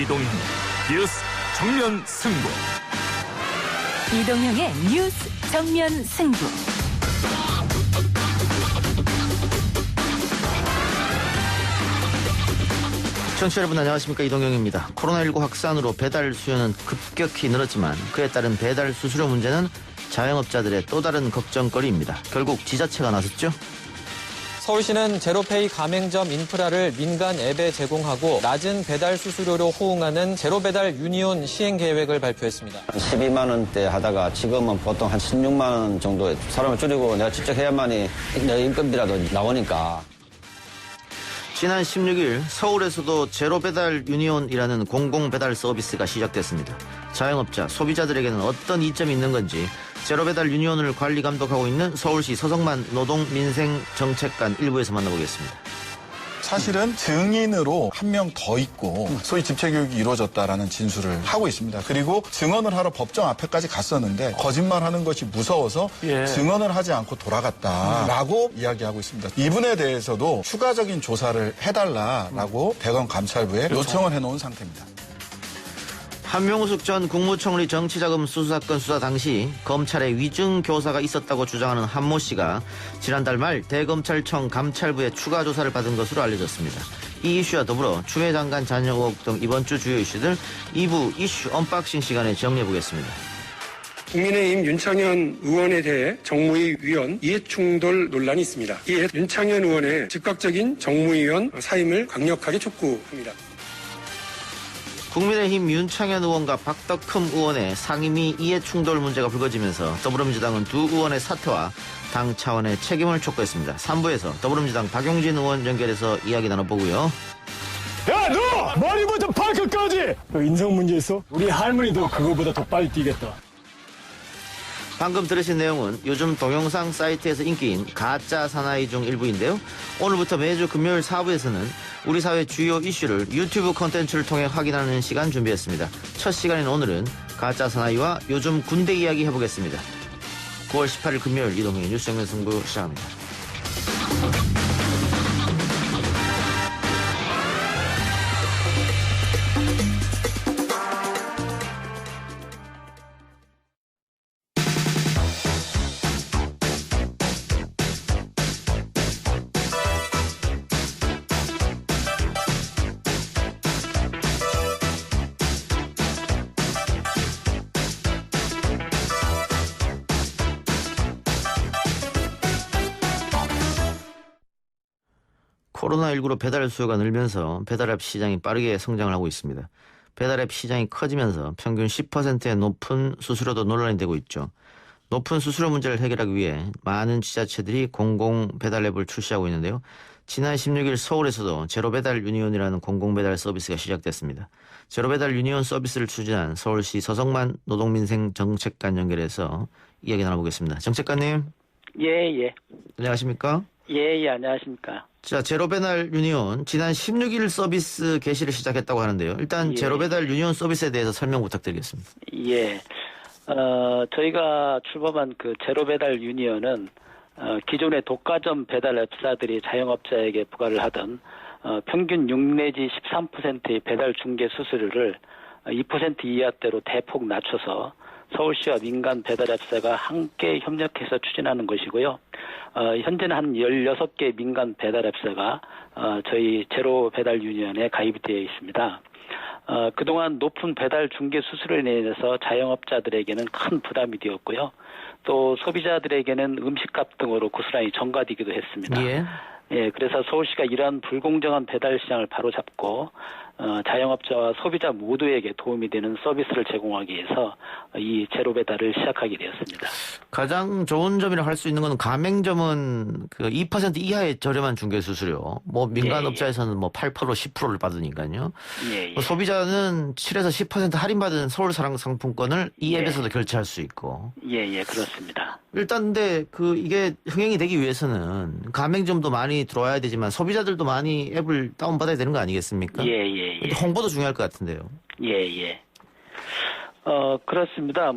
이동형 뉴스 정면 승부. 이동형의 뉴스 정면 승부. 청취자 여러분 안녕하십니까, 이동형입니다. 코로나19 확산으로 배달 수요는 급격히 늘었지만 그에 따른 배달 수수료 문제는 자영업자들의 또 다른 걱정거리입니다. 결국 지자체가 나섰죠. 서울시는 제로페이 가맹점 인프라를 민간 앱에 제공하고 낮은 배달 수수료로 호응하는 제로배달 유니온 시행 계획을 발표했습니다. 12만 원대 하다가 지금은 보통 한 16만 원 정도 사람을 줄이고 내가 직접 해야만이 내 인건비라도 나오니까. 지난 16일 서울에서도 제로배달 유니온이라는 공공배달 서비스가 시작됐습니다. 자영업자, 소비자들에게는 어떤 이점이 있는 건지 제로배달 유니온을 관리 감독하고 있는 서울시 서성만 노동민생정책관 일부에서 만나보겠습니다. 사실은 증인으로 한 명 더 있고 소위 집체교육이 이루어졌다라는 진술을 하고 있습니다. 그리고 증언을 하러 법정 앞에까지 갔었는데 거짓말하는 것이 무서워서 증언을 하지 않고 돌아갔다라고 이야기하고 있습니다. 이분에 대해서도 추가적인 조사를 해달라라고 대검 감찰부에 요청을 해놓은 상태입니다. 한명숙 전 국무총리 정치자금 수수 사건 수사 당시 검찰에 위증교사가 있었다고 주장하는 한모 씨가 지난달 말 대검찰청 감찰부의 추가 조사를 받은 것으로 알려졌습니다. 이 이슈와 더불어 추미애 장관 자녀 의혹 등 이번 주 주요 이슈들 2부 이슈 언박싱 시간에 정리해보겠습니다. 국민의힘 윤창현 의원에 대해 정무위 위원 이해충돌 논란이 있습니다. 이에 윤창현 의원의 즉각적인 정무위원 사임을 강력하게 촉구합니다. 국민의힘 윤창현 의원과 박덕흠 의원의 상임위 이해충돌 문제가 불거지면서 더불어민주당은 두 의원의 사퇴와 당 차원의 책임을 촉구했습니다. 3부에서 더불어민주당 박용진 의원 연결해서 이야기 나눠보고요. 야, 너! 머리부터 발끝까지! 인성 문제 있어? 우리 할머니도 그거보다 더 빨리 뛰겠다. 방금 들으신 내용은 요즘 동영상 사이트에서 인기인 가짜 사나이 중 일부인데요. 오늘부터 매주 금요일 4부에서는 우리 사회 주요 이슈를 유튜브 콘텐츠를 통해 확인하는 시간 준비했습니다. 첫 시간인 오늘은 가짜 사나이와 요즘 군대 이야기 해보겠습니다. 9월 18일 금요일 이동형의 뉴스 정면 승부 시작합니다. 코로나19로 배달 수요가 늘면서 배달앱 시장이 빠르게 성장을 하고 있습니다. 배달앱 시장이 커지면서 평균 10%의 높은 수수료도 논란이 되고 있죠. 높은 수수료 문제를 해결하기 위해 많은 지자체들이 공공 배달앱을 출시하고 있는데요. 지난 16일 서울에서도 제로배달 유니온이라는 공공배달 서비스가 시작됐습니다. 제로배달 유니온 서비스를 추진한 서울시 서성만 노동민생정책관 연결해서 이야기 나눠보겠습니다. 정책관님. 예. 안녕하십니까? 예, 안녕하십니까. 자, 제로배달 유니온 지난 16일 서비스 개시를 시작했다고 하는데요. 일단 제로배달 유니온 서비스에 대해서 설명 부탁드리겠습니다. 예. 저희가 출범한 그 제로배달 유니온은 기존의 독과점 배달 앱사들이 자영업자에게 부과를 하던 평균 6 내지 13%의 배달 중개 수수료를 2% 이하대로 대폭 낮춰서 서울시와 민간 배달 앱사가 함께 협력해서 추진하는 것이고요. 현재는 한 16개 민간 배달 앱사가 저희 제로 배달 유니온에 가입이 되어 있습니다. 그동안 높은 배달 중개 수수료로 인해서 자영업자들에게는 큰 부담이 되었고요. 또 소비자들에게는 음식값 등으로 고스란히 전가되기도 했습니다. 예, 그래서 서울시가 이러한 불공정한 배달 시장을 바로잡고 자영업자와 소비자 모두에게 도움이 되는 서비스를 제공하기 위해서 이 제로 배달을 시작하게 되었습니다. 가장 좋은 점이라 할 수 있는 건 가맹점은 그 2% 이하의 저렴한 중개 수수료, 뭐 민간업자에서는 뭐 8%, 10%를 받으니까요. 소비자는 7에서 10% 할인받은 서울사랑 상품권을 이 앱에서도 결제할 수 있고. 예, 그렇습니다. 일단 근데 이게 흥행이 되기 위해서는 가맹점도 많이 들어와야 되지만 소비자들도 많이 앱을 다운받아야 되는 거 아니겠습니까? 예. 홍보도 중요할 것 같은데요. 예. 그렇습니다.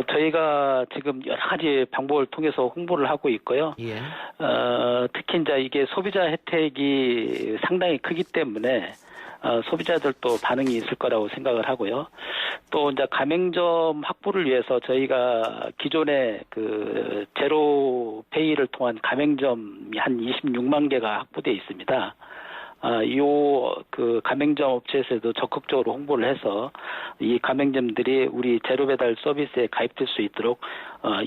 저희가 지금 여러 가지 방법을 통해서 홍보를 하고 있고요. 특히 이제 이게 소비자 혜택이 상당히 크기 때문에 소비자들도 반응이 있을 거라고 생각을 하고요. 또 이제 가맹점 확보를 위해서 저희가 기존에 그 제로페이를 통한 가맹점이 한 26만 개가 확보되어 있습니다. 그 가맹점 업체에서도 적극적으로 홍보를 해서 이 가맹점들이 우리 제로배달 서비스에 가입될 수 있도록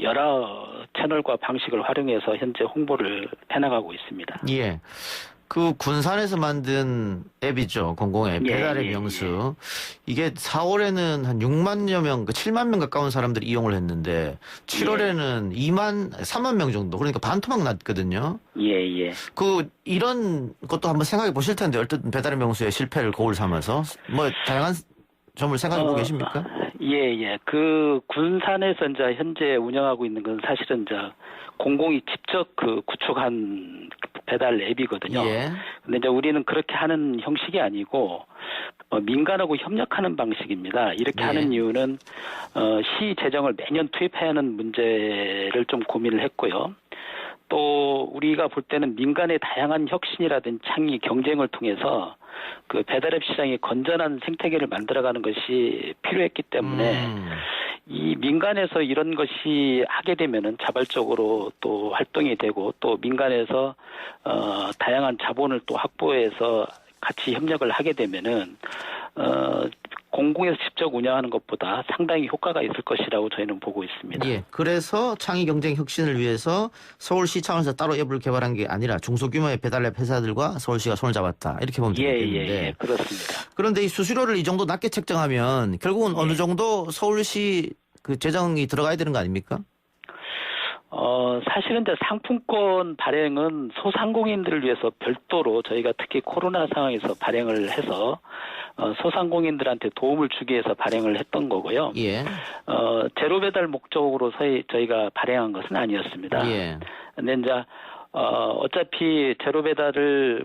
여러 채널과 방식을 활용해서 현재 홍보를 해나가고 있습니다. 예. 그 군산에서 만든 앱이죠. 공공앱. 배달의 명수. 이게 4월에는 한 6만여 명, 7만 명 가까운 사람들이 이용을 했는데 7월에는 3만 명 정도. 그러니까 반토막 났거든요. 예. 이런 것도 한번 생각해 보실 텐데 어쨌든 배달의 명수의 실패를 거울 삼아서 다양한 점을 생각해 보고 계십니까? 예. 그 군산에서 이제 현재 운영하고 있는 건 사실은 이제 공공이 직접 그 구축한 배달 앱이거든요. 예. 근데 이제 우리는 그렇게 하는 형식이 아니고 민간하고 협력하는 방식입니다. 이렇게 하는 이유는 시 재정을 매년 투입해야 하는 문제를 좀 고민을 했고요. 또 우리가 볼 때는 민간의 다양한 혁신이라든지 창의 경쟁을 통해서 그 배달앱 시장이 건전한 생태계를 만들어가는 것이 필요했기 때문에 이 민간에서 이런 것이 하게 되면은 자발적으로 또 활동이 되고 또 민간에서 다양한 자본을 또 확보해서 같이 협력을 하게 되면은 공공에서 직접 운영하는 것보다 상당히 효과가 있을 것이라고 저희는 보고 있습니다. 예. 그래서 창의 경쟁 혁신을 위해서 서울시 차원에서 따로 앱을 개발한 게 아니라 중소규모의 배달앱 회사들과 서울시가 손을 잡았다. 이렇게 보면 되겠는데. 예, 그렇습니다. 그런데 이 수수료를 이 정도 낮게 책정하면 결국은 어느 정도 서울시 그 재정이 들어가야 되는 거 아닙니까? 사실은 이제 상품권 발행은 소상공인들을 위해서 별도로 저희가 특히 코로나 상황에서 발행을 해서 소상공인들한테 도움을 주기 위해서 발행을 했던 거고요. 예. 제로 배달 목적으로 저희가 발행한 것은 아니었습니다. 예. 근데 이제 어차피 제로 배달을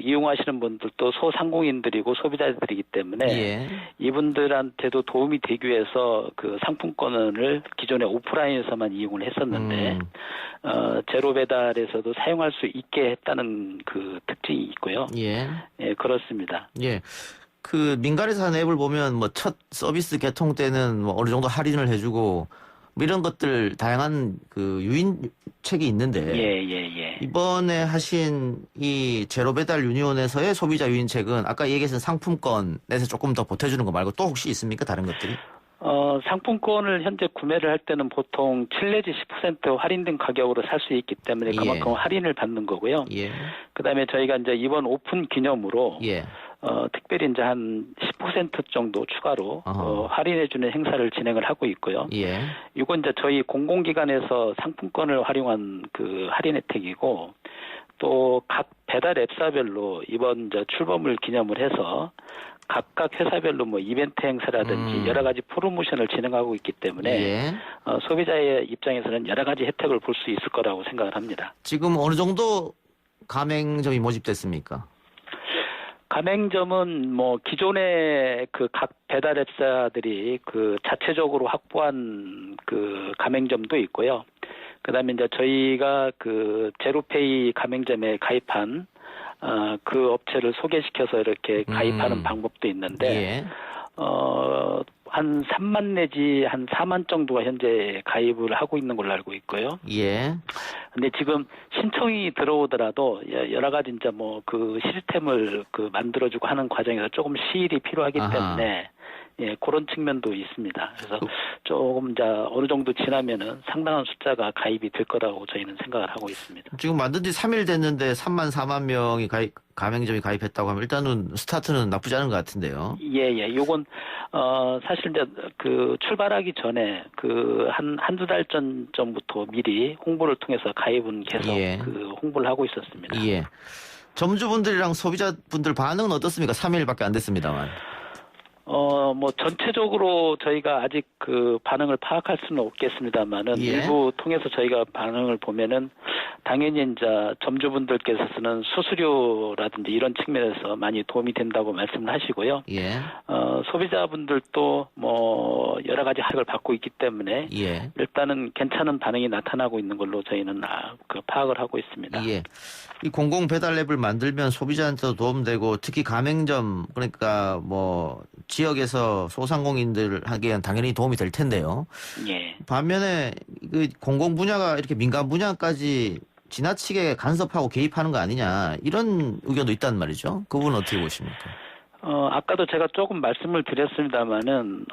이용하시는 분들도 소상공인들이고 소비자들이기 때문에 예. 이분들한테도 도움이 되기 위해서 그 상품권을 기존에 오프라인에서만 이용을 했었는데 제로 배달에서도 사용할 수 있게 했다는 그 특징이 있고요. 예. 예, 그렇습니다. 예. 그 민간에서 하는 앱을 보면 첫 서비스 개통 때는 어느 정도 할인을 해주고 이런 것들 다양한 그 유인책이 있는데 예. 이번에 하신 이 제로 배달 유니온에서의 소비자 유인책은 아까 얘기했던 상품권에서 조금 더 보태주는 거 말고 또 혹시 있습니까? 다른 것들이? 상품권을 현재 구매를 할 때는 보통 7 내지 10% 할인된 가격으로 살 수 있기 때문에 그만큼 할인을 받는 거고요. 예. 그다음에 저희가 이제 이번 오픈 기념으로 예. 특별히 이제 한 10% 정도 추가로 할인해주는 행사를 진행을 하고 있고요. 예. 이건 이제 저희 공공기관에서 상품권을 활용한 그 할인 혜택이고 또 각 배달 앱사별로 이번 이제 출범을 기념을 해서 각각 회사별로 이벤트 행사라든지 여러 가지 프로모션을 진행하고 있기 때문에 예. 소비자의 입장에서는 여러 가지 혜택을 볼 수 있을 거라고 생각을 합니다. 지금 어느 정도 가맹점이 모집됐습니까? 가맹점은 기존의 그 각 배달 앱사들이 그 자체적으로 확보한 그 가맹점도 있고요. 그다음에 이제 저희가 그 제로페이 가맹점에 가입한 그 업체를 소개시켜서 이렇게 가입하는 방법도 있는데 예. 한 3만 내지 한 4만 정도가 현재 가입을 하고 있는 걸로 알고 있고요. 예. 근데 지금 신청이 들어오더라도 여러 가지 이제 그 시스템을 만들어주고 하는 과정에서 조금 시일이 필요하기 때문에 예, 그런 측면도 있습니다. 그래서 조금 이제 어느 정도 지나면은 상당한 숫자가 가입이 될 거라고 저희는 생각을 하고 있습니다. 지금 만든 지 3일 됐는데 3만 4만 명이 가맹점이 가입했다고 하면 일단은 스타트는 나쁘지 않은 것 같은데요. 예. 요건 사실 이제 그 출발하기 전에 한두 달 전부터 미리 홍보를 통해서 가입은 계속 홍보를 하고 있었습니다. 예. 점주분들이랑 소비자분들 반응은 어떻습니까? 3일밖에 안 됐습니다만. 전체적으로 저희가 아직 그 반응을 파악할 수는 없겠습니다만은 일부 통해서 저희가 반응을 보면은 당연히 이제 점주분들께서는 수수료라든지 이런 측면에서 많이 도움이 된다고 말씀을 하시고요. 예. 소비자분들도 뭐 여러 가지 혜택을 받고 있기 때문에 예. 일단은 괜찮은 반응이 나타나고 있는 걸로 저희는 파악을 하고 있습니다. 예. 이 공공 배달 앱을 만들면 소비자한테도 도움되고 특히 가맹점 그러니까 뭐 지역에서 소상공인들에게는 당연히 도움이 될 텐데요. 예. 반면에 그 공공 분야가 이렇게 민간 분야까지 지나치게 간섭하고 개입하는 거 아니냐 이런 의견도 있단 말이죠. 그 부분은 어떻게 보십니까? 아까도 제가 조금 말씀을 드렸습니다만은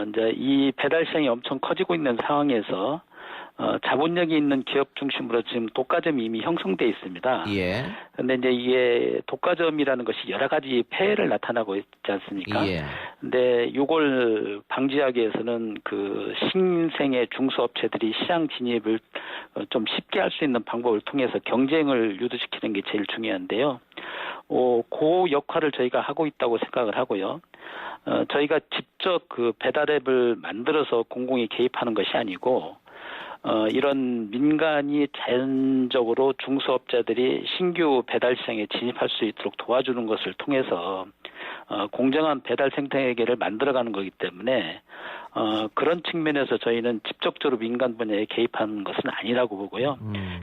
이제 이 배달 시장이 엄청 커지고 있는 상황에서 자본력이 있는 기업 중심으로 지금 독과점이 이미 형성돼 있습니다. 예. 근데 이제 이게 독과점이라는 것이 여러 가지 폐해를 나타나고 있지 않습니까? 예. 근데 이걸 방지하기 위해서는 그 신생의 중소업체들이 시장 진입을 좀 쉽게 할 수 있는 방법을 통해서 경쟁을 유도시키는 게 제일 중요한데요. 그 역할을 저희가 하고 있다고 생각을 하고요. 저희가 직접 그 배달앱을 만들어서 공공이 개입하는 것이 아니고 이런 민간이 자연적으로 중소업자들이 신규 배달 시장에 진입할 수 있도록 도와주는 것을 통해서 공정한 배달 생태계를 만들어가는 거기 때문에 그런 측면에서 저희는 직접적으로 민간 분야에 개입하는 것은 아니라고 보고요.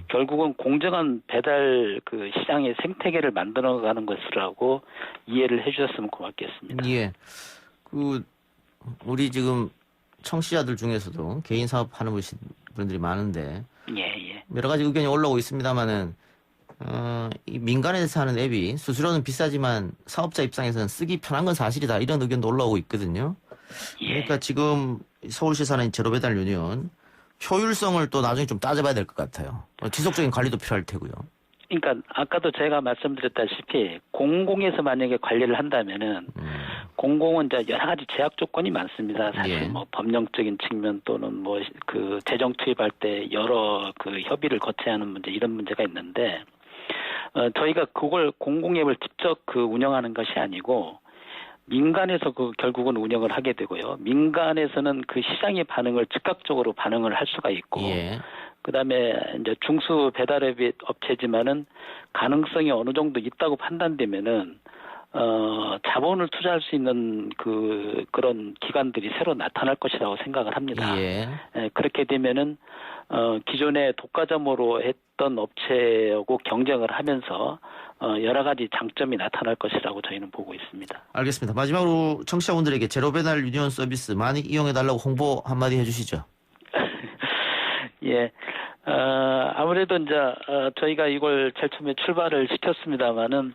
결국은 공정한 배달 그 시장의 생태계를 만들어가는 것이라고 이해를 해주셨으면 고맙겠습니다. 예. 우리 지금 청취자들 중에서도 개인 사업하는 분들이 많은데 예. 여러 가지 의견이 올라오고 있습니다만은 이 민간에서 하는 앱이 수수료는 비싸지만 사업자 입장에서는 쓰기 편한 건 사실이다 이런 의견도 올라오고 있거든요. 예. 그러니까 지금 서울시 사는 제로배달 유니온 효율성을 또 나중에 좀 따져봐야 될 것 같아요. 지속적인 관리도 필요할 테고요. 그러니까 아까도 제가 말씀드렸다시피 공공에서 만약에 관리를 한다면은 공공은 이제 여러 가지 제약 조건이 많습니다. 사실 예. 뭐 법령적인 측면 또는 뭐 그 재정 투입할 때 여러 그 협의를 거쳐야 하는 문제 이런 문제가 있는데 저희가 그걸 공공앱을 직접 운영하는 것이 아니고 민간에서 결국은 운영을 하게 되고요. 민간에서는 그 시장의 반응을 즉각적으로 반응을 할 수가 있고 예. 그다음에 이제 중수 배달앱 업체지만은 가능성이 어느 정도 있다고 판단되면은 자본을 투자할 수 있는 그런 기관들이 새로 나타날 것이라고 생각을 합니다. 예. 그렇게 되면은 기존에 독과점으로 했던 업체하고 경쟁을 하면서 여러 가지 장점이 나타날 것이라고 저희는 보고 있습니다. 알겠습니다. 마지막으로 청취자분들에게 제로배달 유니온 서비스 많이 이용해달라고 홍보 한마디 해주시죠. 예. 아무래도 이제 저희가 이걸 제일 처음에 출발을 시켰습니다만은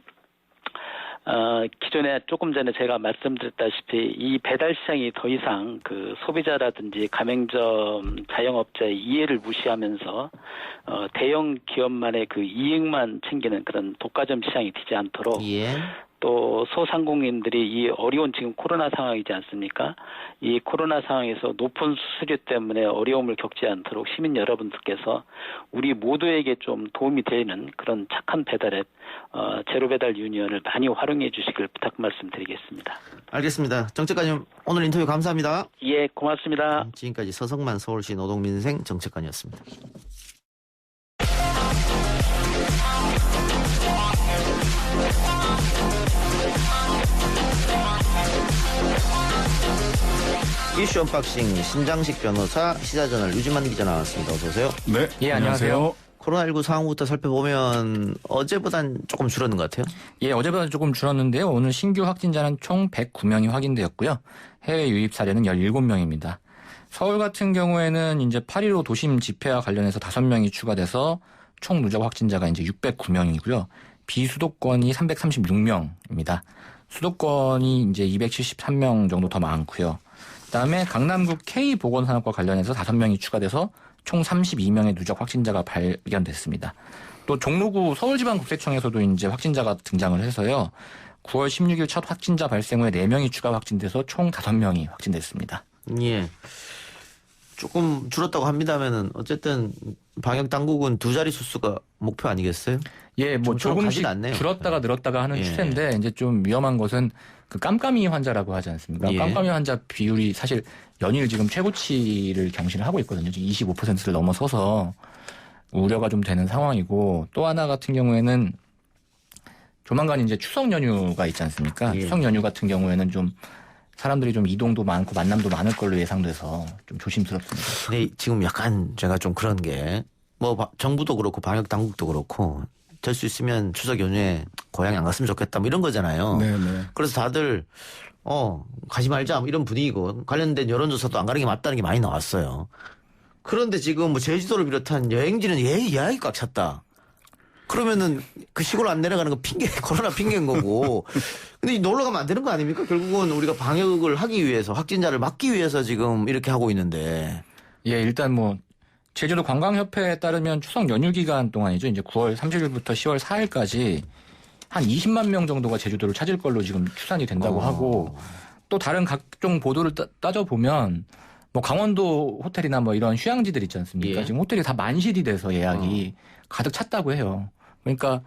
기존에 조금 전에 제가 말씀드렸다시피 이 배달 시장이 더 이상 그 소비자라든지 가맹점 자영업자의 이해를 무시하면서 대형 기업만의 그 이익만 챙기는 그런 독과점 시장이 되지 않도록 예. 또 소상공인들이 이 어려운 지금 코로나 상황이지 않습니까? 이 코로나 상황에서 높은 수수료 때문에 어려움을 겪지 않도록 시민 여러분들께서 우리 모두에게 좀 도움이 되는 그런 착한 배달앱 제로배달 유니온을 많이 활용해 주시길 부탁 말씀드리겠습니다. 알겠습니다. 정책관님 오늘 인터뷰 감사합니다. 예, 고맙습니다. 지금까지 서성만 서울시 노동민생 정책관이었습니다. 이슈 언박싱 신장식 변호사 시사저널 유지만 기자 나왔습니다. 어서 오세요. 네. 예, 안녕하세요. 코로나19 상황부터 살펴보면 어제보단 조금 줄었는 것 같아요. 예, 어제보다 조금 줄었는데요. 오늘 신규 확진자는 총 109명이 확인되었고요. 해외 유입 사례는 17명입니다. 서울 같은 경우에는 이제 8.15 도심 집회와 관련해서 5명이 추가돼서 총 누적 확진자가 이제 609명이고요. 비수도권이 336명입니다. 수도권이 이제 273명 정도 더 많고요. 그다음에 강남구 K보건산업과 관련해서 5명이 추가돼서 총 32명의 누적 확진자가 발견됐습니다. 또 종로구 서울지방국세청에서도 이제 확진자가 등장을 해서요. 9월 16일 첫 확진자 발생 후에 4명이 추가 확진돼서 총 5명이 확진됐습니다. 예. 조금 줄었다고 합니다면은 어쨌든 방역 당국은 2자리 수가 목표 아니겠어요? 예, 뭐 조금씩 줄었다가 늘었다가 하는 추세인데 이제 좀 위험한 것은 그 깜깜이 환자라고 하지 않습니까? 예. 깜깜이 환자 비율이 사실 연일 지금 최고치를 경신을 하고 있거든요. 지금 25%를 넘어서서 우려가 좀 되는 상황이고 또 하나 같은 경우에는 조만간 이제 추석 연휴가 있지 않습니까? 예. 추석 연휴 같은 경우에는 좀 사람들이 좀 이동도 많고 만남도 많을 걸로 예상돼서 좀 조심스럽습니다. 근데 지금 약간 제가 좀 그런 게 뭐 정부도 그렇고 방역 당국도 그렇고 될 수 있으면 추석 연휴에 고향에 안 갔으면 좋겠다 뭐 이런 거잖아요. 네네. 그래서 다들 가지 말자 뭐 이런 분위기고 관련된 여론조사도 안 가는 게 맞다는 게 많이 나왔어요. 그런데 지금 뭐 제주도를 비롯한 여행지는 예약이 꽉 찼다. 그러면은 그 시골 안 내려가는 거 핑계, 코로나 핑계인 거고. 근데 놀러 가면 안 되는 거 아닙니까? 결국은 우리가 방역을 하기 위해서, 확진자를 막기 위해서 지금 이렇게 하고 있는데. 예, 일단 뭐 제주도 관광협회에 따르면 추석 연휴 기간 동안이죠. 이제 9월 30일부터 10월 4일까지 한 20만 명 정도가 제주도를 찾을 걸로 지금 추산이 된다고 하고 또 다른 각종 보도를 따져보면 뭐 강원도 호텔이나 뭐 이런 휴양지들 있지 않습니까? 예. 지금 호텔이 다 만실이 돼서 예약이 가득 찼다고 해요. 그러니까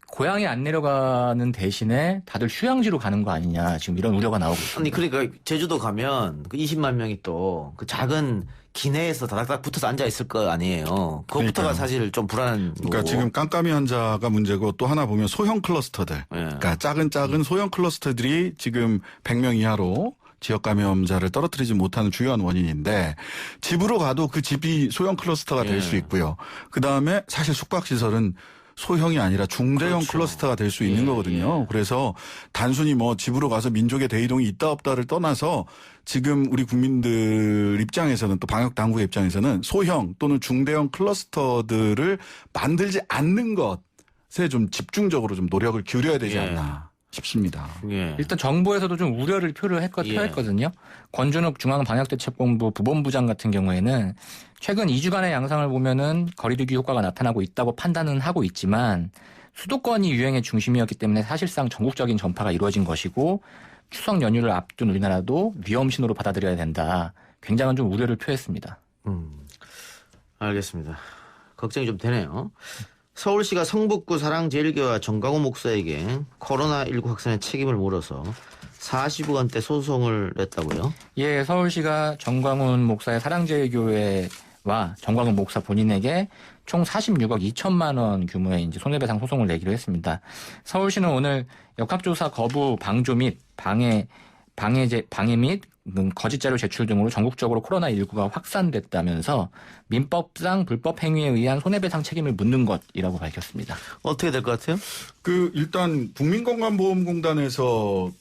고향에 안 내려가는 대신에 다들 휴양지로 가는 거 아니냐 지금 이런 우려가 나오고 있습니다. 아니 그러니까 제주도 가면 그 20만 명이 또 그 작은 기내에서 다닥다닥 붙어서 앉아 있을 거 아니에요. 그것부터가 그러니까요. 사실 좀 불안한 그러니까 거고. 지금 깜깜이 환자가 문제고 또 하나 보면 소형 클러스터들. 그러니까 작은 소형 클러스터들이 지금 100명 이하로 지역 감염자를 떨어뜨리지 못하는 주요한 원인인데 집으로 가도 그 집이 소형 클러스터가 될 수 있고요. 그다음에 사실 숙박시설은 소형이 아니라 중대형 그렇죠. 클러스터가 될 수 있는 거거든요. 그래서 단순히 뭐 집으로 가서 민족의 대이동이 있다 없다를 떠나서 지금 우리 국민들 입장에서는 또 방역 당국의 입장에서는 소형 또는 중대형 클러스터들을 만들지 않는 것에 좀 집중적으로 좀 노력을 기울여야 되지 않나 싶습니다. 예. 일단 정부에서도 좀 우려를 표했거든요. 권준욱 중앙방역대책본부 부본부장 같은 경우에는 최근 2주간의 양상을 보면은 거리두기 효과가 나타나고 있다고 판단은 하고 있지만 수도권이 유행의 중심이었기 때문에 사실상 전국적인 전파가 이루어진 것이고 추석 연휴를 앞둔 우리나라도 위험 신호로 받아들여야 된다. 굉장한 좀 우려를 표했습니다. 알겠습니다. 걱정이 좀 되네요. 서울시가 성북구 사랑제일교와 정광훈 목사에게 코로나19 확산의 책임을 물어서 40억 원대 소송을 냈다고요? 예, 서울시가 정광훈 목사의 사랑제일교회와 정광훈 목사 본인에게 총 46억 2천만 원 규모의 이제 손해배상 소송을 내기로 했습니다. 서울시는 오늘 역학조사 거부 방조 및 방해 및 거짓 자료 제출 등으로 전국적으로 코로나19가 확산됐다면서 민법상 불법 행위에 의한 손해배상 책임을 묻는 것이라고 밝혔습니다. 어떻게 될 것 같아요? 일단 국민건강보험공단에서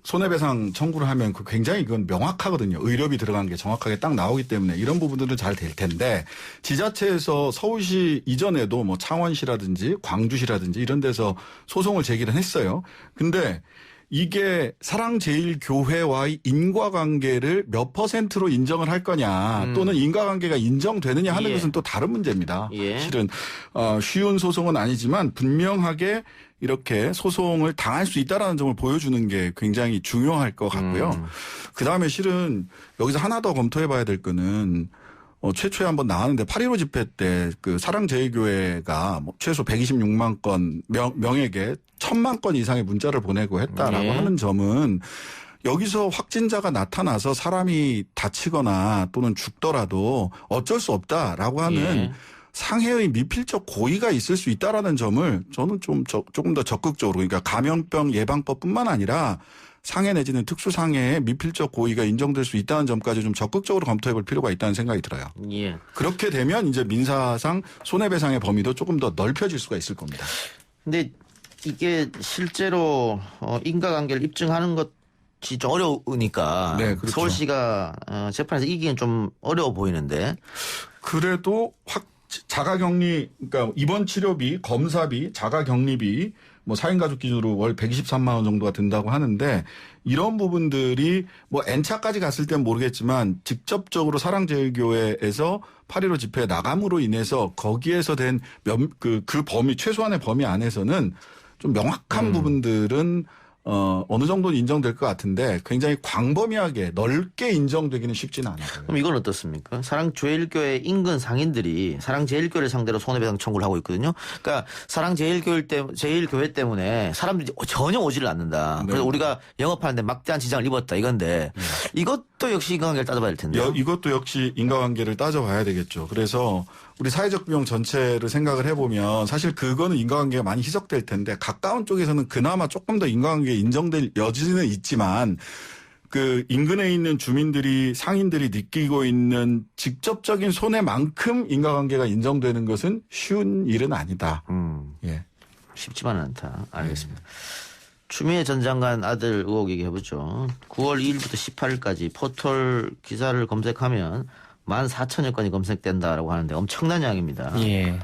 손해배상 청구를 하면 굉장히 그건 명확하거든요. 의료비 들어간 게 정확하게 딱 나오기 때문에 이런 부분들은 잘 될 텐데 지자체에서 서울시 이전에도 뭐 창원시라든지 광주시라든지 이런 데서 소송을 제기를 했어요. 근데 이게 사랑제일교회와의 인과관계를 몇 %로 인정을 할 거냐 또는 인과관계가 인정되느냐 하는 것은 또 다른 문제입니다. 실은 쉬운 소송은 아니지만 분명하게 이렇게 소송을 당할 수 있다는 점을 보여주는 게 굉장히 중요할 것 같고요. 그다음에 실은 여기서 하나 더 검토해 봐야 될 거는 최초에 한번 나왔는데 8.15 집회 때 사랑제일교회가 최소 126만 건 명에게 1,000만 건 이상의 문자를 보내고 했다라고 하는 점은 여기서 확진자가 나타나서 사람이 다치거나 또는 죽더라도 어쩔 수 없다라고 하는 상해의 미필적 고의가 있을 수 있다라는 점을 저는 조금 더 적극적으로 그러니까 감염병 예방법뿐만 아니라 상해 내지는 특수상해의 미필적 고의가 인정될 수 있다는 점까지 좀 적극적으로 검토해 볼 필요가 있다는 생각이 들어요. 그렇게 되면 이제 민사상 손해배상의 범위도 조금 더 넓혀질 수가 있을 겁니다. 근데 이게 실제로 인과관계를 입증하는 것이 좀 어려우니까 네, 그렇죠. 서울시가 재판에서 이기기는 좀 어려워 보이는데 그래도 자가격리 그러니까 입원 치료비, 검사비, 자가격리비 뭐 4인 가족 기준으로 월 123만 원 정도가 든다고 하는데 이런 부분들이 뭐 N차까지 갔을 땐 모르겠지만 직접적으로 사랑제일교회에서 8.15 집회에 나감으로 인해서 거기에서 된 그 범위 최소한의 범위 안에서는 좀 명확한 부분들은 어느 정도는 인정될 것 같은데 굉장히 광범위하게 넓게 인정되기는 쉽지는 않아요. 그럼 이건 어떻습니까? 사랑제일교회 인근 상인들이 사랑제일교회를 상대로 손해배상 청구를 하고 있거든요. 그러니까 사랑제일교회 때문에 사람들이 전혀 오지를 않는다. 그래서 우리가 영업하는데 막대한 지장을 입었다 이건데 이것도 이것도 역시 인과관계를 따져봐야 될 텐데. 이것도 역시 인과관계를 따져봐야 되겠죠. 그래서 우리 사회적 비용 전체를 생각을 해보면 사실 그거는 인과관계가 많이 희석될 텐데 가까운 쪽에서는 그나마 조금 더 인과관계가 인정될 여지는 있지만 그 인근에 있는 주민들이 상인들이 느끼고 있는 직접적인 손해만큼 인과관계가 인정되는 것은 쉬운 일은 아니다. 예. 쉽지만은 않다. 알겠습니다. 추미애 전 장관 아들 의혹 얘기해보죠. 9월 2일부터 18일까지 포털 기사를 검색하면 14,000여 건이 검색된다라고 하는데 엄청난 양입니다. 예.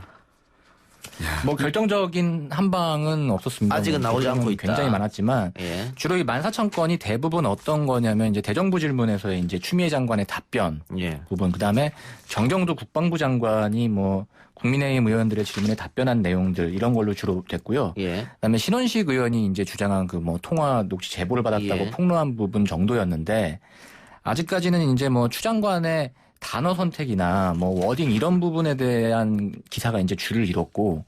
뭐 결정적인 한방은 없었습니다. 아직은 나오지 않고 있다. 굉장히 많았지만 예. 주로 이 14,000건이 대부분 어떤 거냐면 이제 대정부 질문에서의 이제 추미애 장관의 답변 예. 부분, 그다음에 정경도 국방부 장관이 뭐 국민의힘 의원들의 질문에 답변한 내용들 이런 걸로 주로 됐고요. 예. 그다음에 신원식 의원이 이제 주장한 그 뭐 통화 녹취 제보를 받았다고 예. 폭로한 부분 정도였는데 아직까지는 이제 뭐 추 장관의 단어 선택이나 뭐 워딩 이런 부분에 대한 기사가 이제 줄을 이뤘고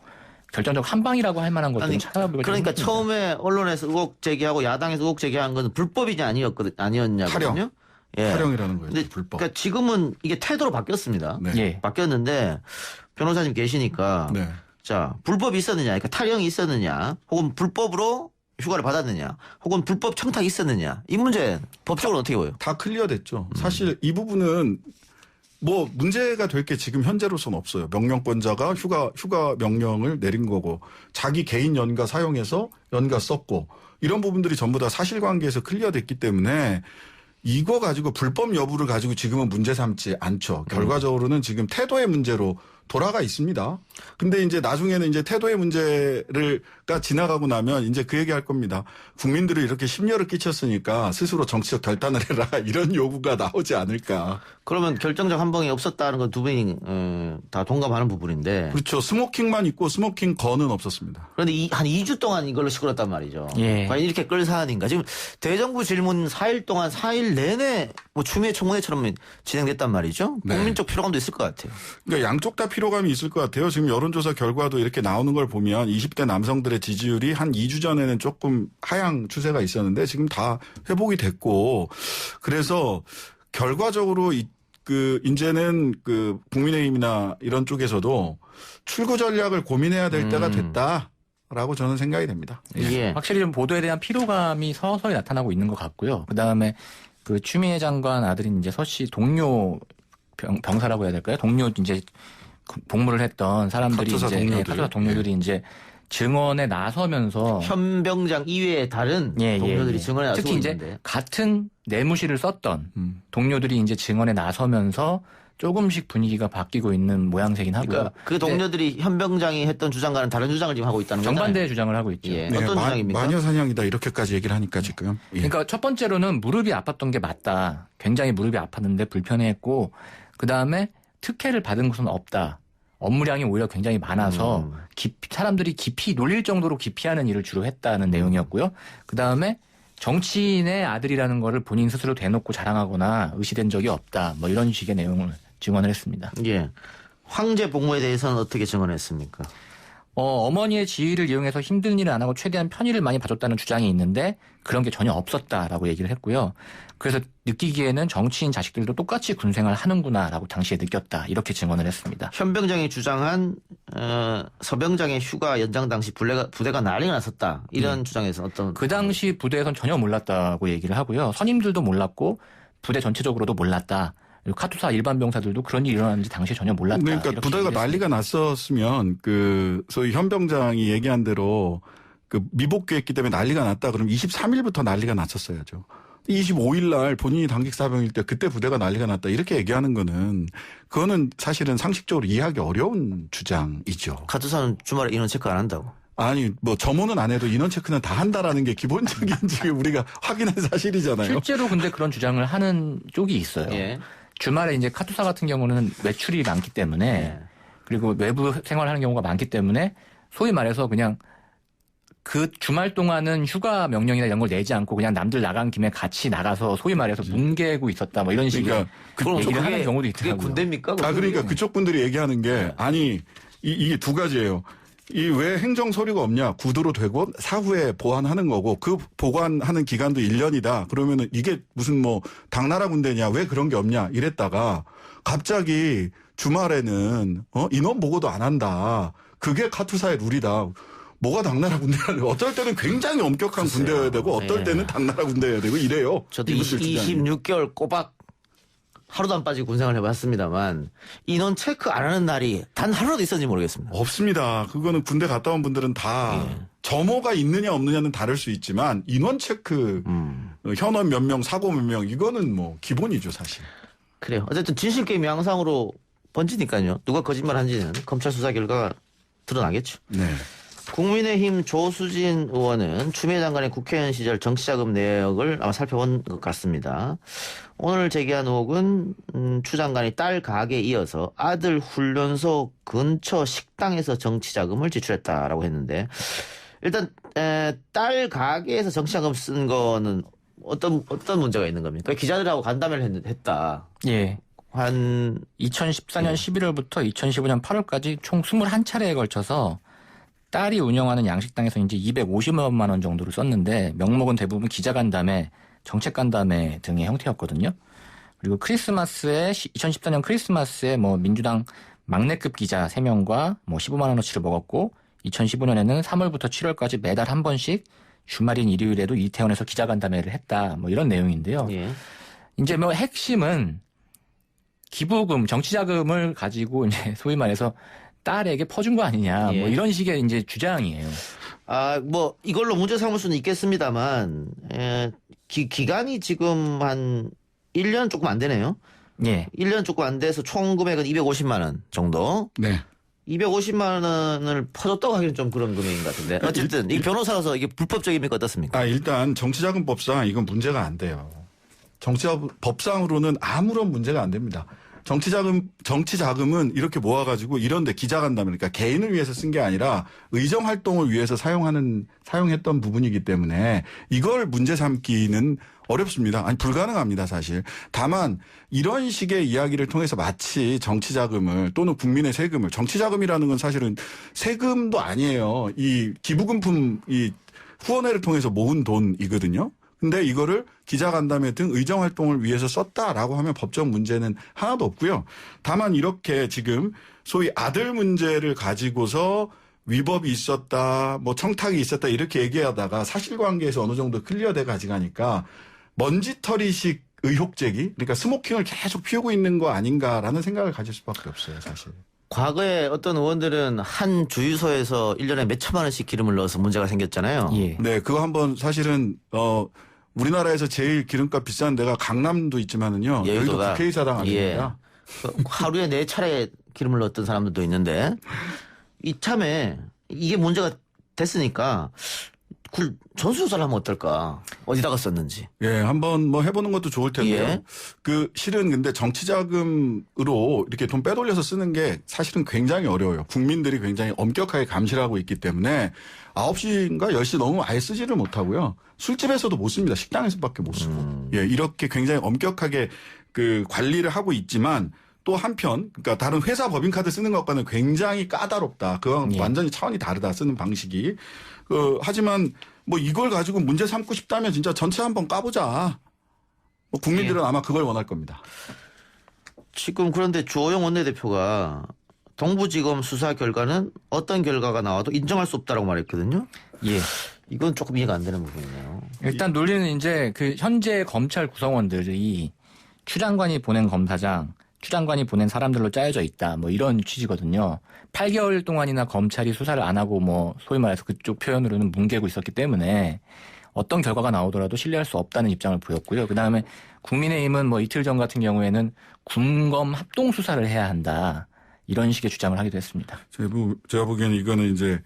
결정적 한방이라고 할 만한 것들은 찾아보기가 그러니까 처음에 언론에서 의혹 제기하고 야당에서 의혹 제기한 건 불법이냐 아니었냐거든요. 타령. 예. 타령이라는 거예요. 근데 불법. 그러니까 지금은 이게 태도로 바뀌었습니다. 네. 예. 바뀌었는데 변호사님 계시니까 네. 자 불법이 있었느냐, 그러니까 타령이 있었느냐, 혹은 불법으로 휴가를 받았느냐, 혹은 불법 청탁이 있었느냐, 이 문제 법적으로 어떻게 보여요? 다 클리어됐죠. 사실 이 부분은 뭐 문제가 될 게 지금 현재로서는 없어요. 명령권자가 휴가 명령을 내린 거고 자기 개인 연가 사용해서 연가 썼고 이런 부분들이 전부 다 사실관계에서 클리어됐기 때문에 이거 가지고 불법 여부를 가지고 지금은 문제 삼지 않죠. 결과적으로는 지금 태도의 문제로 돌아가 있습니다. 근데 이제 나중에는 이제 태도의 문제가 지나가고 나면 이제 그 얘기 할 겁니다. 국민들이 이렇게 심려를 끼쳤으니까 스스로 정치적 결단을 해라. 이런 요구가 나오지 않을까. 그러면 결정적 한방이 없었다는 건 두 분이 다 동감하는 부분인데. 그렇죠. 스모킹만 있고 스모킹 건은 없었습니다. 그런데 한 2주 동안 이걸로 시끄럽단 말이죠. 예. 과연 이렇게 끌 사안인가. 지금 대정부 질문 4일 동안 4일 내내 뭐 추미애 청문회처럼 진행됐단 말이죠. 네. 국민적 피로감도 있을 것 같아요. 그러니까 양쪽 다 피로감이 있을 것 같아요. 지금 여론조사 결과도 이렇게 나오는 걸 보면 20대 남성들의 지지율이 한 2주 전에는 조금 하향 추세가 있었는데 지금 다 회복이 됐고 그래서 결과적으로 이제는 그 국민의힘이나 이런 쪽에서도 출구 전략을 고민해야 될 때가 됐다라고 저는 생각이 됩니다. 예. 확실히 좀 보도에 대한 피로감이 서서히 나타나고 있는 것 같고요. 그다음에 그 추미애 장관 아들인 이제 서 씨 동료 병사라고 해야 될까요? 동료 이제 복무를 했던 사람들이 카투사 동료들이 이제 증언에 나서면서 현병장 이외의 다른 동료들이 증언에 나서고 특히 있는데. 이제 같은 내무실을 썼던 동료들이 이제 증언에 나서면서 조금씩 분위기가 바뀌고 있는 모양새긴 하고요. 그러니까 그 동료들이 현병장이 했던 주장과는 다른 주장을 지금 하고 있다는 거잖아요. 정반대의 주장을 하고 있죠. 예. 네, 어떤 주장입니까? 마녀사냥이다 이렇게까지 얘기를 하니까 지금. 예. 그러니까 첫 번째로는 무릎이 아팠던 게 맞다. 굉장히 무릎이 아팠는데 불편해했고 그다음에 특혜를 받은 것은 없다. 업무량이 오히려 굉장히 많아서 사람들이 깊이 놀릴 정도로 기피하는 일을 주로 했다는 내용이었고요. 그다음에 정치인의 아들이라는 거를 본인 스스로 대놓고 자랑하거나 의시된 적이 없다. 뭐 이런 식의 내용을 증언을 했습니다. 예. 황제 복무에 대해서는 어떻게 증언했습니까? 어머니의 지위를 이용해서 힘든 일을 안 하고 최대한 편의를 많이 봐줬다는 주장이 있는데 그런 게 전혀 없었다라고 얘기를 했고요. 그래서 느끼기에는 정치인 자식들도 똑같이 군생활 하는구나라고 당시에 느꼈다. 이렇게 증언을 했습니다. 현병장이 주장한 서병장의 휴가 연장 당시 부대가 난리가 났었다. 이런 주장에서 어떤. 그 당시 부대에선 전혀 몰랐다고 얘기를 하고요. 선임들도 몰랐고 부대 전체적으로도 몰랐다. 그리고 카투사 일반 병사들도 그런 일이 일어났는지 당시에 전혀 몰랐다. 그러니까 부대가 난리가 났었으면 그 소위 현병장이 얘기한 대로 그 미복귀했기 때문에 난리가 났다. 그럼 23일부터 난리가 났었어야죠. 25일 날 본인이 단객사병일 때 그때 부대가 난리가 났다. 이렇게 얘기하는 거는 그거는 사실은 상식적으로 이해하기 어려운 주장이죠. 카투사는 주말에 인원 체크 안 한다고. 아니 뭐 점호는 안 해도 인원 체크는 다 한다라는 게 기본적인 지금 우리가 확인한 사실이잖아요. 실제로 근데 그런 주장을 하는 쪽이 있어요. 예. 주말에 이제 카투사 같은 경우는 외출이 많기 때문에 예. 그리고 외부 생활하는 경우가 많기 때문에 소위 말해서 그냥 그 주말 동안은 휴가 명령이나 이런 걸 내지 않고 그냥 남들 나간 김에 같이 나가서 소위 말해서 뭉개고 있었다 뭐 이런 식의 얘기를 하는 경우도 있더라고요. 그게 군대입니까? 그러니까 그쪽 분들이 얘기하는 게 아니 이게 두 가지예요. 이 왜 행정 서류가 없냐? 구두로 되고 사후에 보완하는 거고 그 보관하는 기간도 1년이다. 그러면은 이게 무슨 뭐 당나라 군대냐? 왜 그런 게 없냐? 이랬다가 갑자기 주말에는 인원 보고도 안 한다. 그게 카투사의 룰이다. 뭐가 당나라 군대야? 어떨 때는 굉장히 엄격한 군대여야 되고 어떨 때는 당나라 군대여야 되고 이래요. 저도 26개월 꼬박 하루도 안 빠지고 군생활을 해봤습니다만 인원 체크 안 하는 날이 단 하루라도 있었는지 모르겠습니다. 없습니다. 그거는 군대 갔다 온 분들은 다 점호가 있느냐 없느냐는 다를 수 있지만 인원 체크 현원 몇 명, 사고 몇 명 이거는 뭐 기본이죠 사실. 그래요. 어쨌든 진실게임 양상으로 번지니까요. 누가 거짓말 한지는 검찰 수사 결과가 드러나겠죠. 네. 국민의힘 조수진 의원은 추미애 장관의 국회의원 시절 정치자금 내역을 아마 살펴본 것 같습니다. 오늘 제기한 의혹은 추 장관이 딸 가게에 이어서 아들 훈련소 근처 식당에서 정치자금을 지출했다라고 했는데 일단 딸 가게에서 정치자금 쓴 거는 어떤 문제가 있는 겁니까? 기자들하고 간담회를 했다. 예. 한 2014년 11월부터 2015년 8월까지 총 21차례에 걸쳐서 딸이 운영하는 양식당에서 이제 250만 원 정도를 썼는데 명목은 대부분 기자간담회, 정책간담회 등의 형태였거든요. 그리고 크리스마스에 2014년 크리스마스에 뭐 민주당 막내급 기자 3명과 뭐 15만 원어치를 먹었고 2015년에는 3월부터 7월까지 매달 한 번씩 주말인 일요일에도 이태원에서 기자간담회를 했다. 뭐 이런 내용인데요. 예. 이제 뭐 핵심은 기부금, 정치자금을 가지고 이제 소위 말해서 딸에게 퍼준 거 아니냐. 뭐 이런 식의 이제 주장이에요. 뭐 이걸로 문제 삼을 수는 있겠습니다만 기간이 지금 한 1년 조금 안 되네요. 예. 1년 조금 안 돼서 총 금액은 250만 원 정도. 네. 250만 원을 퍼줬다고 하기는 좀 그런 금액인 것 같은데. 어쨌든 이 변호사로서 이게 불법적입니까 어떻습니까? 일단 정치자금법상 이건 문제가 안 돼요. 정치자금법상으로는 아무런 문제가 안 됩니다. 정치자금은 이렇게 모아가지고 이런데 기자간담회, 그러니까 개인을 위해서 쓴 게 아니라 의정활동을 위해서 사용했던 부분이기 때문에 이걸 문제 삼기는 어렵습니다. 아니, 불가능합니다, 사실. 다만, 이런 식의 이야기를 통해서 마치 정치자금을 또는 국민의 세금을, 정치자금이라는 건 사실은 세금도 아니에요. 이 기부금품, 이 후원회를 통해서 모은 돈이거든요. 근데 이거를 기자간담회 등 의정활동을 위해서 썼다라고 하면 법적 문제는 하나도 없고요. 다만 이렇게 지금 소위 아들 문제를 가지고서 위법이 있었다, 뭐 청탁이 있었다 이렇게 얘기하다가 사실관계에서 어느 정도 클리어돼 가지가니까 먼지털이식 의혹 제기, 그러니까 스모킹을 계속 피우고 있는 거 아닌가라는 생각을 가질 수밖에 없어요, 사실. 과거에 어떤 의원들은 한 주유소에서 1년에 몇 천만 원씩 기름을 넣어서 문제가 생겼잖아요. 예. 네, 그거 한번 사실은 우리나라에서 제일 기름값 비싼 데가 강남도 있지만은요. 여기도 국회의사당 아닙니까? 하루에 4차례 기름을 넣었던 사람들도 있는데 이참에 이게 문제가 됐으니까 전수조사를 하면 어떨까? 어디다가 썼는지. 예, 한번 뭐 해보는 것도 좋을 텐데요. 실은 근데 정치자금으로 이렇게 돈 빼돌려서 쓰는 게 사실은 굉장히 어려워요. 국민들이 굉장히 엄격하게 감시를 하고 있기 때문에 9시인가 10시 넘으면 아예 쓰지를 못하고요. 술집에서도 못 씁니다. 식당에서밖에 못 쓰고. 예, 이렇게 굉장히 엄격하게 그 관리를 하고 있지만 또 한편, 그러니까 다른 회사 법인카드 쓰는 것과는 굉장히 까다롭다. 그건 완전히 차원이 다르다. 쓰는 방식이. 하지만 뭐 이걸 가지고 문제 삼고 싶다면 진짜 전체 한번 까보자. 국민들은 아마 그걸 원할 겁니다. 지금 그런데 주호영 원내대표가 동부지검 수사 결과는 어떤 결과가 나와도 인정할 수 없다라고 말했거든요. 예. 이건 조금 이해가 안 되는 부분이네요. 일단 논리는 이제 그 현재 검찰 구성원들이 추 장관이 보낸 검사장, 추 장관이 보낸 사람들로 짜여져 있다. 뭐 이런 취지거든요. 8개월 동안이나 검찰이 수사를 안 하고 뭐 소위 말해서 그쪽 표현으로는 뭉개고 있었기 때문에 어떤 결과가 나오더라도 신뢰할 수 없다는 입장을 보였고요. 그다음에 국민의힘은 뭐 이틀 전 같은 경우에는 군검 합동 수사를 해야 한다. 이런 식의 주장을 하기도 했습니다. 제가 보기에는 이거는 이제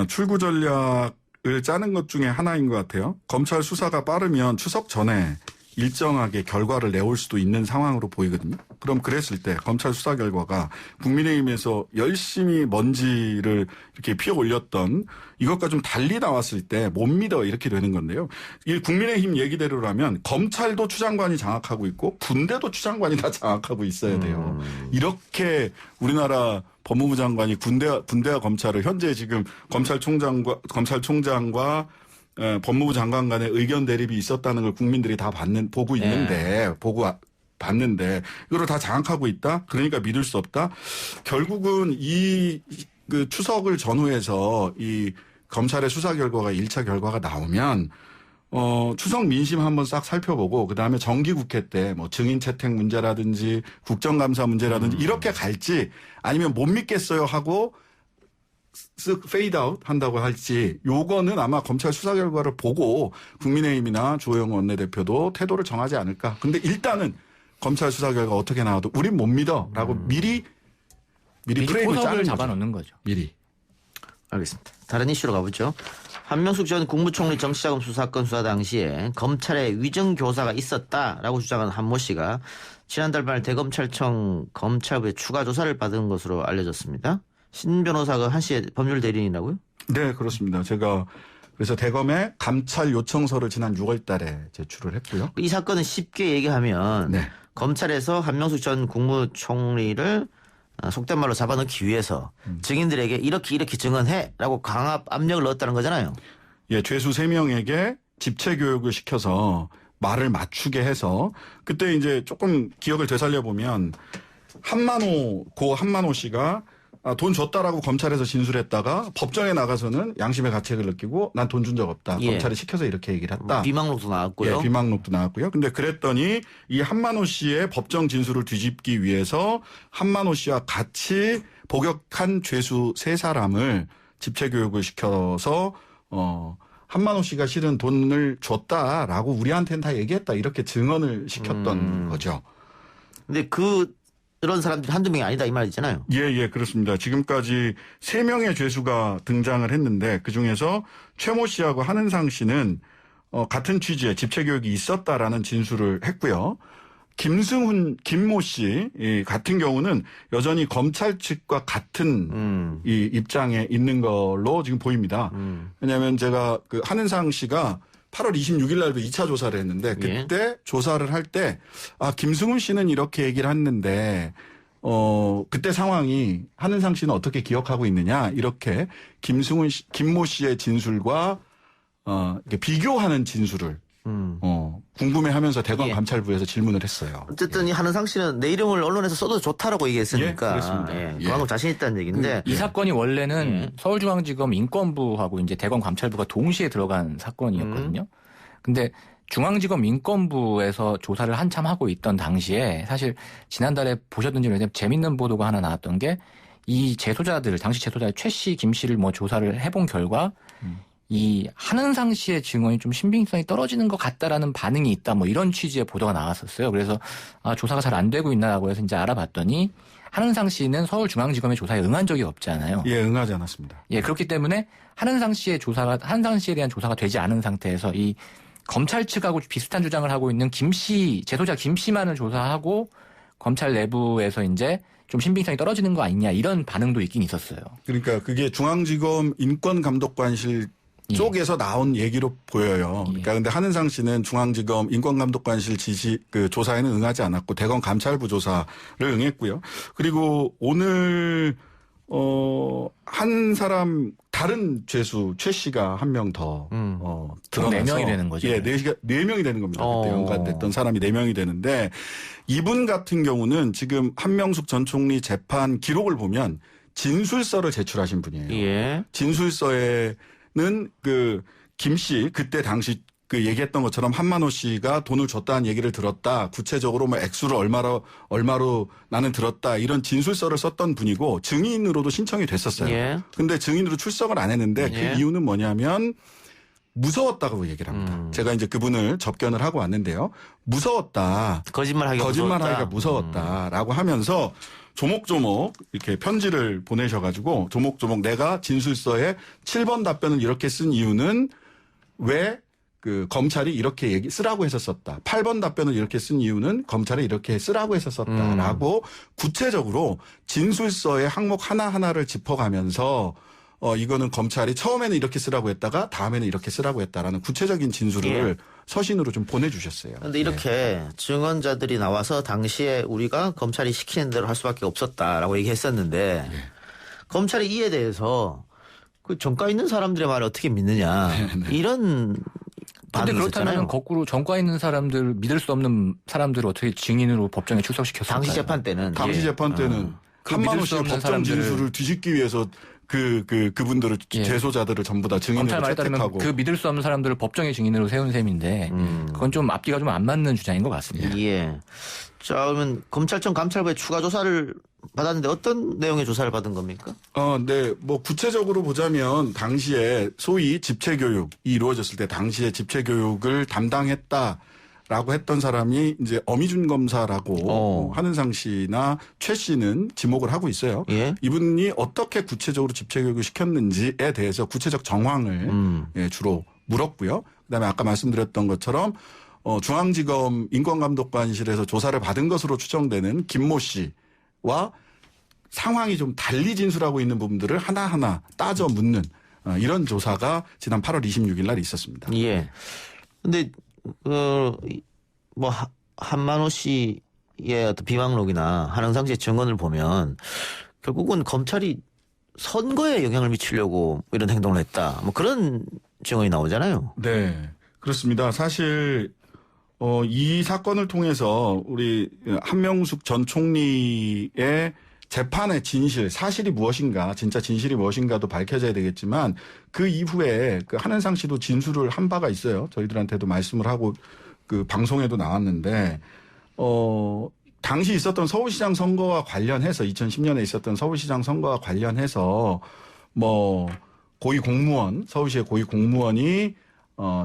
출구 전략을 짜는 것 중에 하나인 것 같아요. 검찰 수사가 빠르면 추석 전에 일정하게 결과를 내올 수도 있는 상황으로 보이거든요. 그럼 그랬을 때 검찰 수사 결과가 국민의힘에서 열심히 먼지를 이렇게 피워 올렸던 이것과 좀 달리 나왔을 때 못 믿어 이렇게 되는 건데요. 이 국민의힘 얘기대로라면 검찰도 추 장관이 장악하고 있고 군대도 추 장관이 다 장악하고 있어야 돼요. 이렇게 우리나라 법무부 장관이 군대와 검찰을 현재 지금 검찰총장과 법무부 장관 간의 의견 대립이 있었다는 걸 국민들이 다 보고 있는데 봤는데 이거를 다 장악하고 있다. 그러니까 믿을 수 없다. 결국은 그 추석을 전후해서 이 검찰의 수사 결과가 1차 결과가 나오면 추석 민심 한번 싹 살펴보고 그다음에 정기국회 때 뭐 증인 채택 문제라든지 국정감사 문제라든지 이렇게 갈지 아니면 못 믿겠어요 하고 쓱 페이드 아웃 한다고 할지 요거는 아마 검찰 수사 결과를 보고 국민의힘이나 주호영 원내대표도 태도를 정하지 않을까. 근데 일단은 검찰 수사 결과 어떻게 나와도 우린 못 믿어라고 미리 프레임을 짜는 잡아놓는 거죠. 미리. 알겠습니다. 다른 이슈로 가보죠. 한명숙 전 국무총리 정치자금 수사건 수사 당시에 검찰에 위정교사가 있었다라고 주장한 한모 씨가 지난달 말 대검찰청 검찰부의 추가 조사를 받은 것으로 알려졌습니다. 신 변호사가 한 씨의 법률 대리인이라고요? 네, 그렇습니다. 제가 그래서 대검에 감찰 요청서를 지난 6월 달에 제출을 했고요. 이 사건은 쉽게 얘기하면 네. 검찰에서 한명숙 전 국무총리를 속된 말로 잡아넣기 위해서 증인들에게 이렇게 증언해라고 강압 압력을 넣었다는 거잖아요. 예, 죄수 3명에게 집체 교육을 시켜서 말을 맞추게 해서 그때 이제 조금 기억을 되살려 보면 고 한만호 씨가 돈 줬다라고 검찰에서 진술했다가 법정에 나가서는 양심의 가책을 느끼고 난 돈 준 적 없다. 예. 검찰이 시켜서 이렇게 얘기를 했다. 비망록도 나왔고요. 예, 비망록도 나왔고요. 근데 그랬더니 이 한만호 씨의 법정 진술을 뒤집기 위해서 한만호 씨와 같이 복역한 죄수 3사람을 집체 교육을 시켜서 한만호 씨가 실은 돈을 줬다라고 우리한테는 다 얘기했다. 이렇게 증언을 시켰던 거죠. 근데 그런 사람들이 한두 명이 아니다 이 말이잖아요. 예, 그렇습니다. 지금까지 3명의 죄수가 등장을 했는데 그중에서 최모 씨하고 한은상 씨는 같은 취지의 집체 교육이 있었다라는 진술을 했고요. 김모 씨 같은 경우는 여전히 검찰 측과 같은 이 입장에 있는 걸로 지금 보입니다. 왜냐하면 제가 그 한은상 씨가 8월 26일 날도 2차 조사를 했는데 그때 조사를 할 때 김승훈 씨는 이렇게 얘기를 했는데 그때 상황이 한은상 씨는 어떻게 기억하고 있느냐 이렇게 김모 씨의 진술과 이렇게 비교하는 진술을 궁금해하면서 대검 감찰부에서 질문을 했어요. 어쨌든 이 한은상 씨는 내 이름을 언론에서 써도 좋다라고 얘기했으니까 그렇습니다. 그만큼 자신 있다는 얘기인데 이 사건이 원래는 서울중앙지검 인권부하고 이제 대검 감찰부가 동시에 들어간 사건이었거든요. 근데 중앙지검 인권부에서 조사를 한참 하고 있던 당시에 사실 지난달에 보셨는지 모르겠는데 재밌는 보도가 하나 나왔던 게 이 당시 재소자 최 씨, 김 씨를 뭐 조사를 해본 결과 이 한은상 씨의 증언이 좀 신빙성이 떨어지는 것 같다라는 반응이 있다 뭐 이런 취지의 보도가 나왔었어요. 그래서 조사가 잘 안 되고 있나라고 해서 이제 알아봤더니 한은상 씨는 서울중앙지검의 조사에 응한 적이 없잖아요. 예, 응하지 않았습니다. 예, 그렇기 때문에 한은상 씨에 대한 조사가 되지 않은 상태에서 이 검찰 측하고 비슷한 주장을 하고 있는 재소자 김 씨만을 조사하고 검찰 내부에서 이제 좀 신빙성이 떨어지는 거 아니냐 이런 반응도 있긴 있었어요. 그러니까 그게 중앙지검 인권감독관실 쪽에서 나온 얘기로 보여요. 그러니까 근데 한은상 씨는 중앙지검 인권감독관실 조사에는 응하지 않았고 대검 감찰부 조사를 응했고요. 그리고 오늘 한 사람 다른 죄수 최 씨가 한 명 더 드러나서 4명이 되는 거죠. 예, 4명이 되는 겁니다. 그때 연관됐던 사람이 4명이 되는데 이분 같은 경우는 지금 한명숙 전 총리 재판 기록을 보면 진술서를 제출하신 분이에요. 예. 진술서에는 김 씨 그때 당시 얘기했던 것처럼 한만호 씨가 돈을 줬다는 얘기를 들었다. 구체적으로 뭐 액수를 얼마로 나는 들었다. 이런 진술서를 썼던 분이고 증인으로도 신청이 됐었어요. 예. 근데 증인으로 출석을 안 했는데 그 이유는 뭐냐면 무서웠다고 얘기를 합니다. 제가 이제 그분을 접견을 하고 왔는데요. 무서웠다. 거짓말하기가 무서웠다라고 하면서 조목조목 이렇게 편지를 보내셔가지고 조목조목 내가 진술서에 7번 답변을 이렇게 쓴 이유는 왜 검찰이 이렇게 쓰라고 했었었다. 8번 답변을 이렇게 쓴 이유는 검찰이 이렇게 쓰라고 했었었다라고 구체적으로 진술서의 항목 하나하나를 짚어가면서 이거는 검찰이 처음에는 이렇게 쓰라고 했다가 다음에는 이렇게 쓰라고 했다라는 구체적인 진술을 서신으로 좀 보내주셨어요. 그런데 이렇게 증언자들이 나와서 당시에 우리가 검찰이 시키는 대로 할 수밖에 없었다라고 얘기했었는데 검찰이 이에 대해서 그 전과 있는 사람들의 말을 어떻게 믿느냐 이런 근데 그렇다면 거꾸로 전과 있는 사람들 믿을 수 없는 사람들을 어떻게 증인으로 법정에 출석시켰을까요? 당시 재판 때는 한만호 씨의 법정 진술을 뒤집기 위해서 그분들을 재소자들을 전부 다 증인으로 검찰 말에 따르면 채택하고 그 믿을 수 없는 사람들을 법정의 증인으로 세운 셈인데 그건 좀 앞뒤가 좀 안 맞는 주장인 것 같습니다. 예. 자, 그러면 검찰청 감찰부에 추가 조사를 받았는데 어떤 내용의 조사를 받은 겁니까? 네. 뭐 구체적으로 보자면 당시에 소위 집체 교육이 이루어졌을 때 당시에 집체 교육을 담당했다라고 했던 사람이 이제 어미준 검사라고 한은상 씨나 최 씨는 지목을 하고 있어요. 예? 이분이 어떻게 구체적으로 집체 교육을 시켰는지에 대해서 구체적 정황을 주로 물었고요. 그다음에 아까 말씀드렸던 것처럼 중앙지검 인권감독관실에서 조사를 받은 것으로 추정되는 김모 씨와 상황이 좀 달리 진술하고 있는 부분들을 하나하나 따져 묻는 이런 조사가 지난 8월 26일 날 있었습니다. 예. 근데 뭐 한만호 씨의 어떤 비방록이나 한흥상 씨의 증언을 보면 결국은 검찰이 선거에 영향을 미치려고 이런 행동을 했다. 뭐 그런 증언이 나오잖아요. 네. 그렇습니다. 사실 이 사건을 통해서 우리 한명숙 전 총리의 재판의 진실, 사실이 무엇인가, 진짜 진실이 무엇인가도 밝혀져야 되겠지만 그 이후에 그 한은상 씨도 진술을 한 바가 있어요. 저희들한테도 말씀을 하고 그 방송에도 나왔는데 당시 있었던 서울시장 선거와 관련해서 2010년에 있었던 서울시장 선거와 관련해서 뭐 고위 공무원, 서울시의 고위 공무원이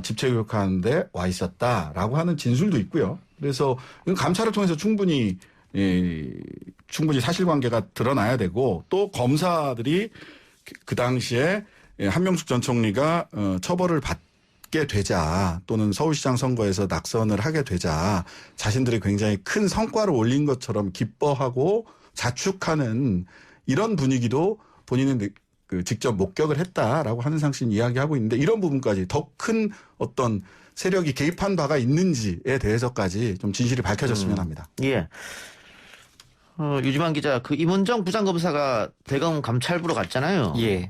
집체 교육하는데 와 있었다라고 하는 진술도 있고요. 그래서 이건 감찰을 통해서 충분히 사실관계가 드러나야 되고 또 검사들이 그 당시에 한명숙 전 총리가 처벌을 받게 되자 또는 서울시장 선거에서 낙선을 하게 되자 자신들이 굉장히 큰 성과를 올린 것처럼 기뻐하고 자축하는 이런 분위기도 본인은 직접 목격을 했다라고 한은상 씨는 이야기하고 있는데 이런 부분까지 더 큰 어떤 세력이 개입한 바가 있는지에 대해서까지 좀 진실이 밝혀졌으면 합니다. 예. 유지만 기자, 그 임은정 부장검사가 대검 감찰부로 갔잖아요. 예.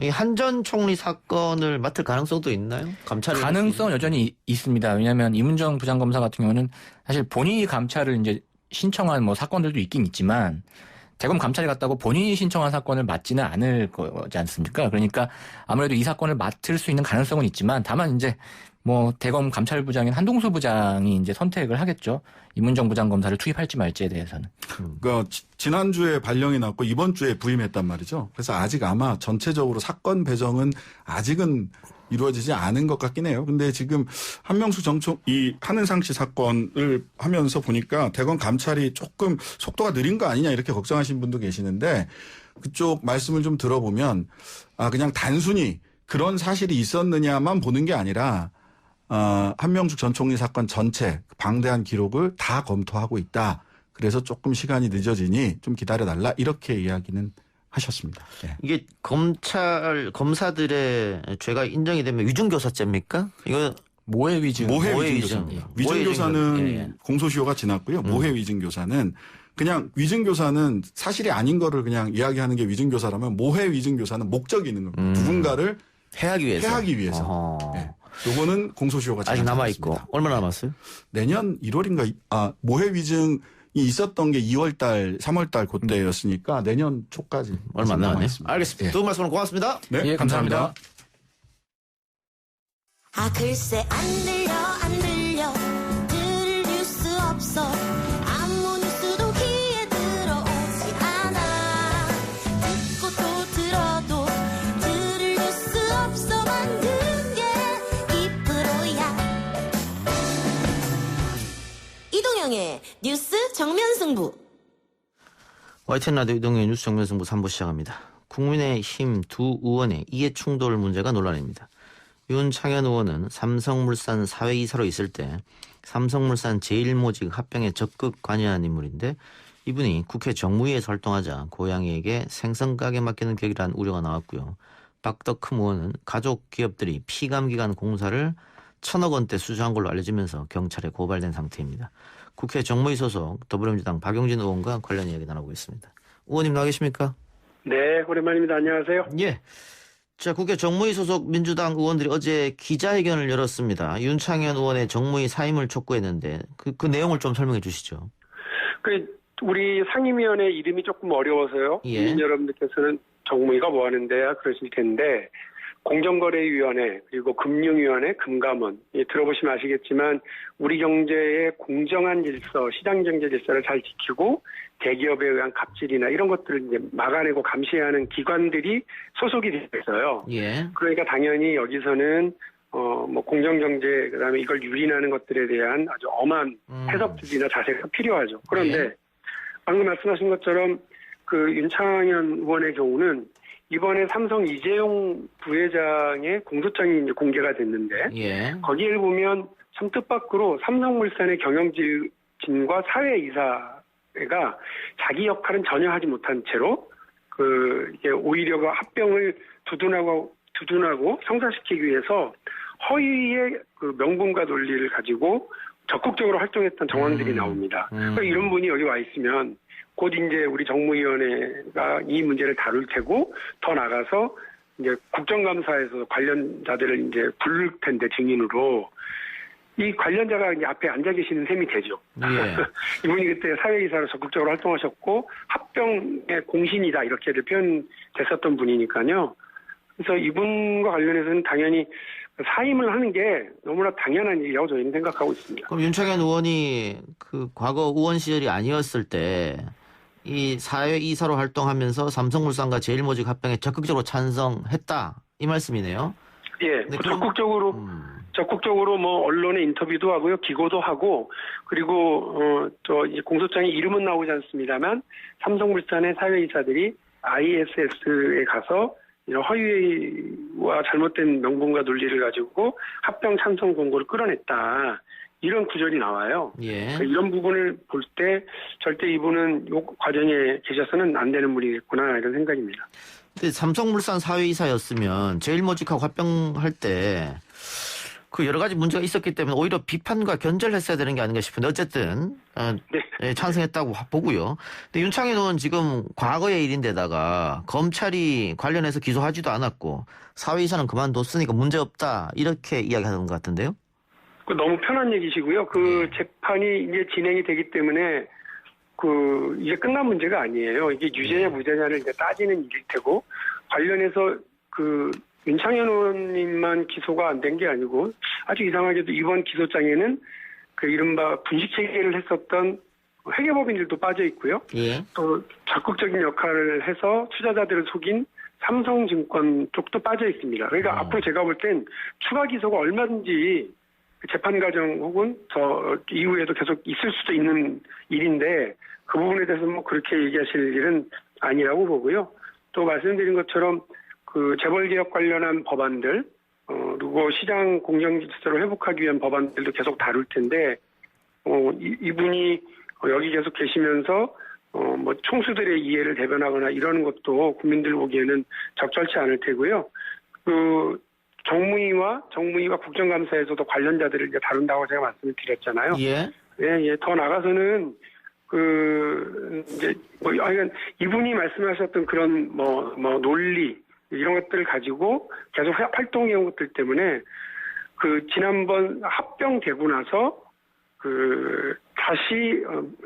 이 한 전 총리 사건을 맡을 가능성도 있나요? 감찰을 가능성은 여전히 있습니다. 왜냐하면 임은정 부장검사 같은 경우는 사실 본인이 감찰을 이제 신청한 뭐 사건들도 있긴 있지만 대검 감찰에 갔다고 본인이 신청한 사건을 맡지는 않을 거지 않습니까? 그러니까 아무래도 이 사건을 맡을 수 있는 가능성은 있지만 다만 이제 뭐 대검 감찰부장인 한동수 부장이 이제 선택을 하겠죠. 임은정 부장검사를 투입할지 말지에 대해서는. 그러니까 지난주에 발령이 났고 이번 주에 부임했단 말이죠. 그래서 아직 아마 전체적으로 사건 배정은 아직은 이루어지지 않은 것 같긴 해요. 근데 지금 한명숙 이 한은상 씨 사건을 하면서 보니까 대검 감찰이 조금 속도가 느린 거 아니냐 이렇게 걱정하시는 분도 계시는데 그쪽 말씀을 좀 들어보면 그냥 단순히 그런 사실이 있었느냐만 보는 게 아니라 한명숙 전 총리 사건 전체 방대한 기록을 다 검토하고 있다. 그래서 조금 시간이 늦어지니 좀 기다려달라 이렇게 이야기는 하셨습니다. 네. 이게 검사들의 죄가 인정이 되면 위증교사죄입니까? 이거 모해 위증. 모해 위증교사입니다. 위증교사는 예. 공소시효가 지났고요. 모해 위증교사는 그냥 위증교사는 사실이 아닌 거를 그냥 이야기하는 게 위증교사라면 모해 위증교사는 목적이 있는 겁니다. 누군가를 해하기 위해서. 네. 요거는 공소시효가 아직 남아있고. 얼마나 남았어요? 내년 1월인가 모해 위증이 있었던 게 2월달 3월달 그때였으니까 내년 초까지 얼마 안 남았네요. 알겠습니다. 예. 두 분 말씀 고맙습니다. 네, 예, 감사합니다. 글쎄 안 들려 들을 뉴스 없어 아무 뉴스도 귀에 들어오지 않아 듣고 또 들어도 들을 뉴스 없어 만든 게 이 프로야 이동영의 뉴스 정면승부 YTN 라디오 이동의 뉴스 정면승부 3부 시작합니다. 국민의힘 두 의원의 이해충돌 문제가 논란입니다. 윤창현 의원은 삼성물산 사회이사로 있을 때 삼성물산 제1모직 합병에 적극 관여한 인물인데 이분이 국회 정무위에서 활동하자 고양이에게 생선가게 맡기는 격이라는 우려가 나왔고요. 박덕흠 의원은 가족 기업들이 피감기관 공사를 1,000억 원대 수수한 걸로 알려지면서 경찰에 고발된 상태입니다. 국회 정무위 소속 더불어민주당 박용진 의원과 관련 이야기 나누고 있습니다. 의원님 나와 계십니까? 네, 오랜만입니다. 안녕하세요. 예. 자, 국회 정무위 소속 민주당 의원들이 어제 기자회견을 열었습니다. 윤창현 의원의 정무위 사임을 촉구했는데 그 내용을 좀 설명해 주시죠. 우리 상임위원회 이름이 조금 어려워서요. 예. 여러분들께서는 정무위가 뭐 하는 데야 그러실 텐데 공정거래위원회 그리고 금융위원회 금감원 들어보시면 아시겠지만 우리 경제의 공정한 질서, 시장경제 질서를 잘 지키고 대기업에 의한 갑질이나 이런 것들을 이제 막아내고 감시해야 하는 기관들이 소속이 되어 있어요. 예. 그러니까 당연히 여기서는 뭐 공정경제 그다음에 이걸 유린하는 것들에 대한 아주 엄한 해석들이나 자세가 필요하죠. 그런데 방금 말씀하신 것처럼 그 윤창현 의원의 경우는 이번에 삼성 이재용 부회장의 공소장이 이제 공개가 됐는데 거기를 보면 참 뜻밖으로 삼성물산의 경영진과 사회이사가 자기 역할은 전혀 하지 못한 채로 이게 오히려 그 합병을 두둔하고 성사시키기 위해서 허위의 그 명분과 논리를 가지고 적극적으로 활동했던 정황들이 나옵니다. 그러니까 이런 분이 여기 와 있으면 곧 이제 우리 정무위원회가 이 문제를 다룰 테고 더 나가서 이제 국정감사에서 관련자들을 이제 부를 텐데 증인으로 이 관련자가 이제 앞에 앉아 계시는 셈이 되죠. 이분이 그때 사회이사로 적극적으로 활동하셨고 합병의 공신이다 이렇게 표현됐었던 분이니까요. 그래서 이분과 관련해서는 당연히 사임을 하는 게 너무나 당연한 일이라고 저희는 생각하고 있습니다. 그럼 윤창현 의원이 그 과거 의원 시절이 아니었을 때 이 사회이사로 활동하면서 삼성물산과 제일모직 합병에 적극적으로 찬성했다 이 말씀이네요. 예, 적극적으로 뭐 언론에 인터뷰도 하고요, 기고도 하고 그리고 이 공소장에 이름은 나오지 않습니다만 삼성물산의 사회이사들이 ISS에 가서 이런 허위와 잘못된 명분과 논리를 가지고 합병 찬성 공고를 끌어냈다. 이런 구절이 나와요. 그러니까 이런 부분을 볼 때 절대 이분은 이 과정에 계셔서는 안 되는 분이겠구나 이런 생각입니다. 근데 삼성물산 사회이사였으면 제일모직하고 합병할 때 그 여러 가지 문제가 있었기 때문에 오히려 비판과 견제를 했어야 되는 게 아닌가 싶은데 어쨌든 찬성했다고 보고요. 근데 윤창현 의원 지금 과거의 일인데다가 검찰이 관련해서 기소하지도 않았고 사회이사는 그만뒀으니까 문제없다 이렇게 이야기하는 것 같은데요. 너무 편한 얘기시고요. 재판이 이제 진행이 되기 때문에 이게 끝난 문제가 아니에요. 이게 유죄냐 무죄냐를 이제 따지는 일일 테고 관련해서 윤창현 의원님만 기소가 안 된 게 아니고 아주 이상하게도 이번 기소장에는 이른바 분식회계를 했었던 회계법인들도 빠져 있고요. 또 적극적인 역할을 해서 투자자들을 속인 삼성증권 쪽도 빠져 있습니다. 그러니까 앞으로 제가 볼 땐 추가 기소가 얼마든지 재판 과정 혹은 더 이후에도 계속 있을 수도 있는 일인데 그 부분에 대해서 뭐 그렇게 얘기하실 일은 아니라고 보고요. 또 말씀드린 것처럼 재벌개혁 관련한 법안들 그리고 시장 공정질서를 회복하기 위한 법안들도 계속 다룰 텐데 이분이 여기 계속 계시면서 뭐 총수들의 이해를 대변하거나 이러는 것도 국민들 보기에는 적절치 않을 테고요. 정무위와 국정감사에서도 관련자들을 이제 다룬다고 제가 말씀을 드렸잖아요. 더 나가서는 이분이 말씀하셨던 그런 논리 이런 것들을 가지고 계속 활동해온 것들 때문에 지난번 합병되고 나서 다시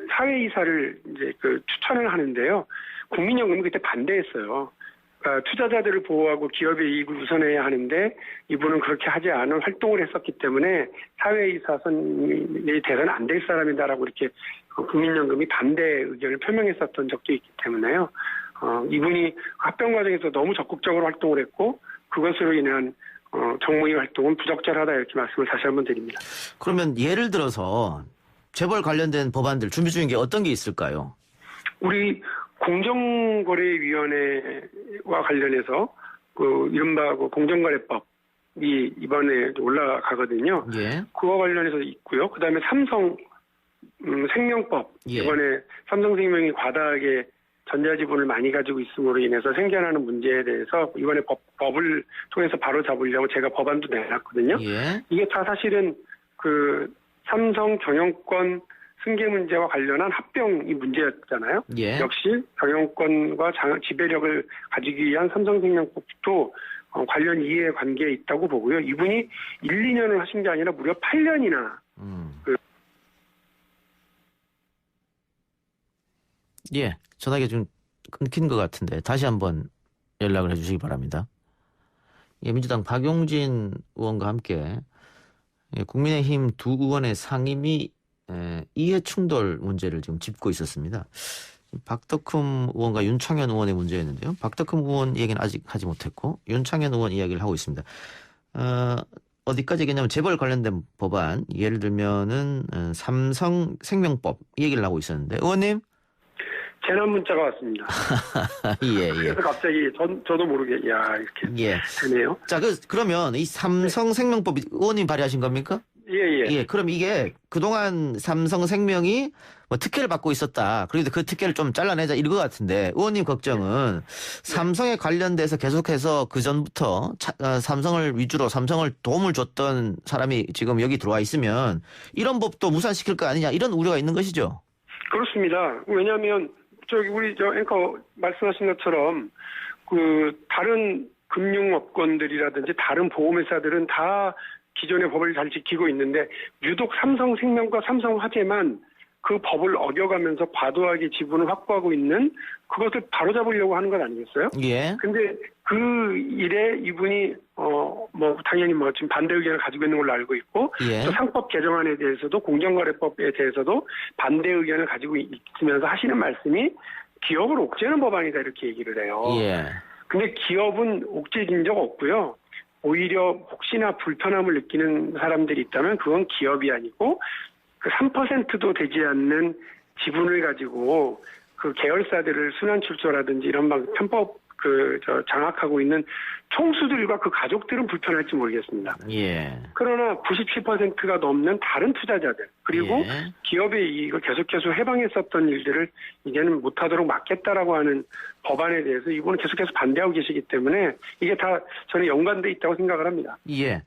사회이사를 이제 추천을 하는데요. 국민연금이 그때 반대했어요. 그러니까 투자자들을 보호하고 기업의 이익을 우선해야 하는데 이분은 그렇게 하지 않은 활동을 했었기 때문에 사회이사 선이 돼서는 안 될 사람이다라고 이렇게 국민연금이 반대 의견을 표명했었던 적도 있기 때문에요. 이분이 합병 과정에서 너무 적극적으로 활동을 했고 그것으로 인한 정무위 활동은 부적절하다 이렇게 말씀을 다시 한번 드립니다. 그러면 예를 들어서 재벌 관련된 법안들 준비 중인 게 어떤 게 있을까요? 우리 공정거래위원회와 관련해서 이른바 공정거래법이 이번에 올라가거든요. 그와 관련해서 있고요. 그다음에 삼성 생명법 이번에 삼성생명이 과다하게 전자지분을 많이 가지고 있음으로 인해서 생겨나는 문제에 대해서 이번에 법을 통해서 바로 잡으려고 제가 법안도 내놨거든요. 이게 다 사실은 삼성 경영권 승계 문제와 관련한 합병이 문제였잖아요. 예. 역시 경영권과 지배력을 가지기 위한 삼성생명법도 관련 이해관계에 있다고 보고요. 이분이 1, 2년을 하신 게 아니라 무려 8년이나 예, 전화기 좀 끊긴 것 같은데 다시 한번 연락을 해주시기 바랍니다. 예, 민주당 박용진 의원과 함께 국민의힘 두 의원의 상임위 이해 충돌 문제를 지금 짚고 있었습니다. 박덕흠 의원과 윤창현 의원의 문제였는데요. 박덕흠 의원 얘기는 아직 하지 못했고 윤창현 의원 이야기를 하고 있습니다. 어디까지 얘기했냐면 재벌 관련된 법안, 예를 들면은 삼성생명법 이 얘기를 하고 있었는데 의원님. 재난 문자가 왔습니다. 예. 그래서 갑자기 저도 모르게 이렇게 되네요. 자, 그러면 이 삼성생명법 의원님 발의하신 겁니까? 예. 그럼 이게 그동안 삼성생명이 뭐 특혜를 받고 있었다. 그런데 그 특혜를 좀 잘라내자 이런 것 같은데 의원님 걱정은 삼성에 관련돼서 계속해서 그 전부터 삼성을 위주로 삼성을 도움을 줬던 사람이 지금 여기 들어와 있으면 이런 법도 무산시킬 거 아니냐 이런 우려가 있는 것이죠. 그렇습니다. 왜냐하면 우리 앵커 말씀하신 것처럼 다른 금융업권들이라든지 다른 보험회사들은 다 기존의 법을 잘 지키고 있는데 유독 삼성생명과 삼성화재만 그 법을 어겨가면서 과도하게 지분을 확보하고 있는 그것을 바로잡으려고 하는 것 아니겠어요? 예. 근데 그 일에 이분이 당연히 지금 반대 의견을 가지고 있는 걸로 알고 있고 예. 또 상법 개정안에 대해서도 공정거래법에 대해서도 반대 의견을 가지고 있으면서 하시는 말씀이 기업을 옥죄는 법안이다 이렇게 얘기를 해요. 예. 근데 기업은 옥죄진 적 없고요. 오히려 혹시나 불편함을 느끼는 사람들이 있다면 그건 기업이 아니고 그 3%도 되지 않는 지분을 가지고 그 계열사들을 순환출소라든지 이런 편법 장악하고 있는 총수들과 그 가족들은 불편할지 모르겠습니다. 예. 그러나 97%가 넘는 다른 투자자들 그리고 예. 기업의 이익을 계속해서 해방했었던 일들을 이제는 못하도록 막겠다라고 하는 법안에 대해서 이분은 계속해서 반대하고 계시기 때문에 이게 다 저는 연관돼 있다고 생각을 합니다. 예.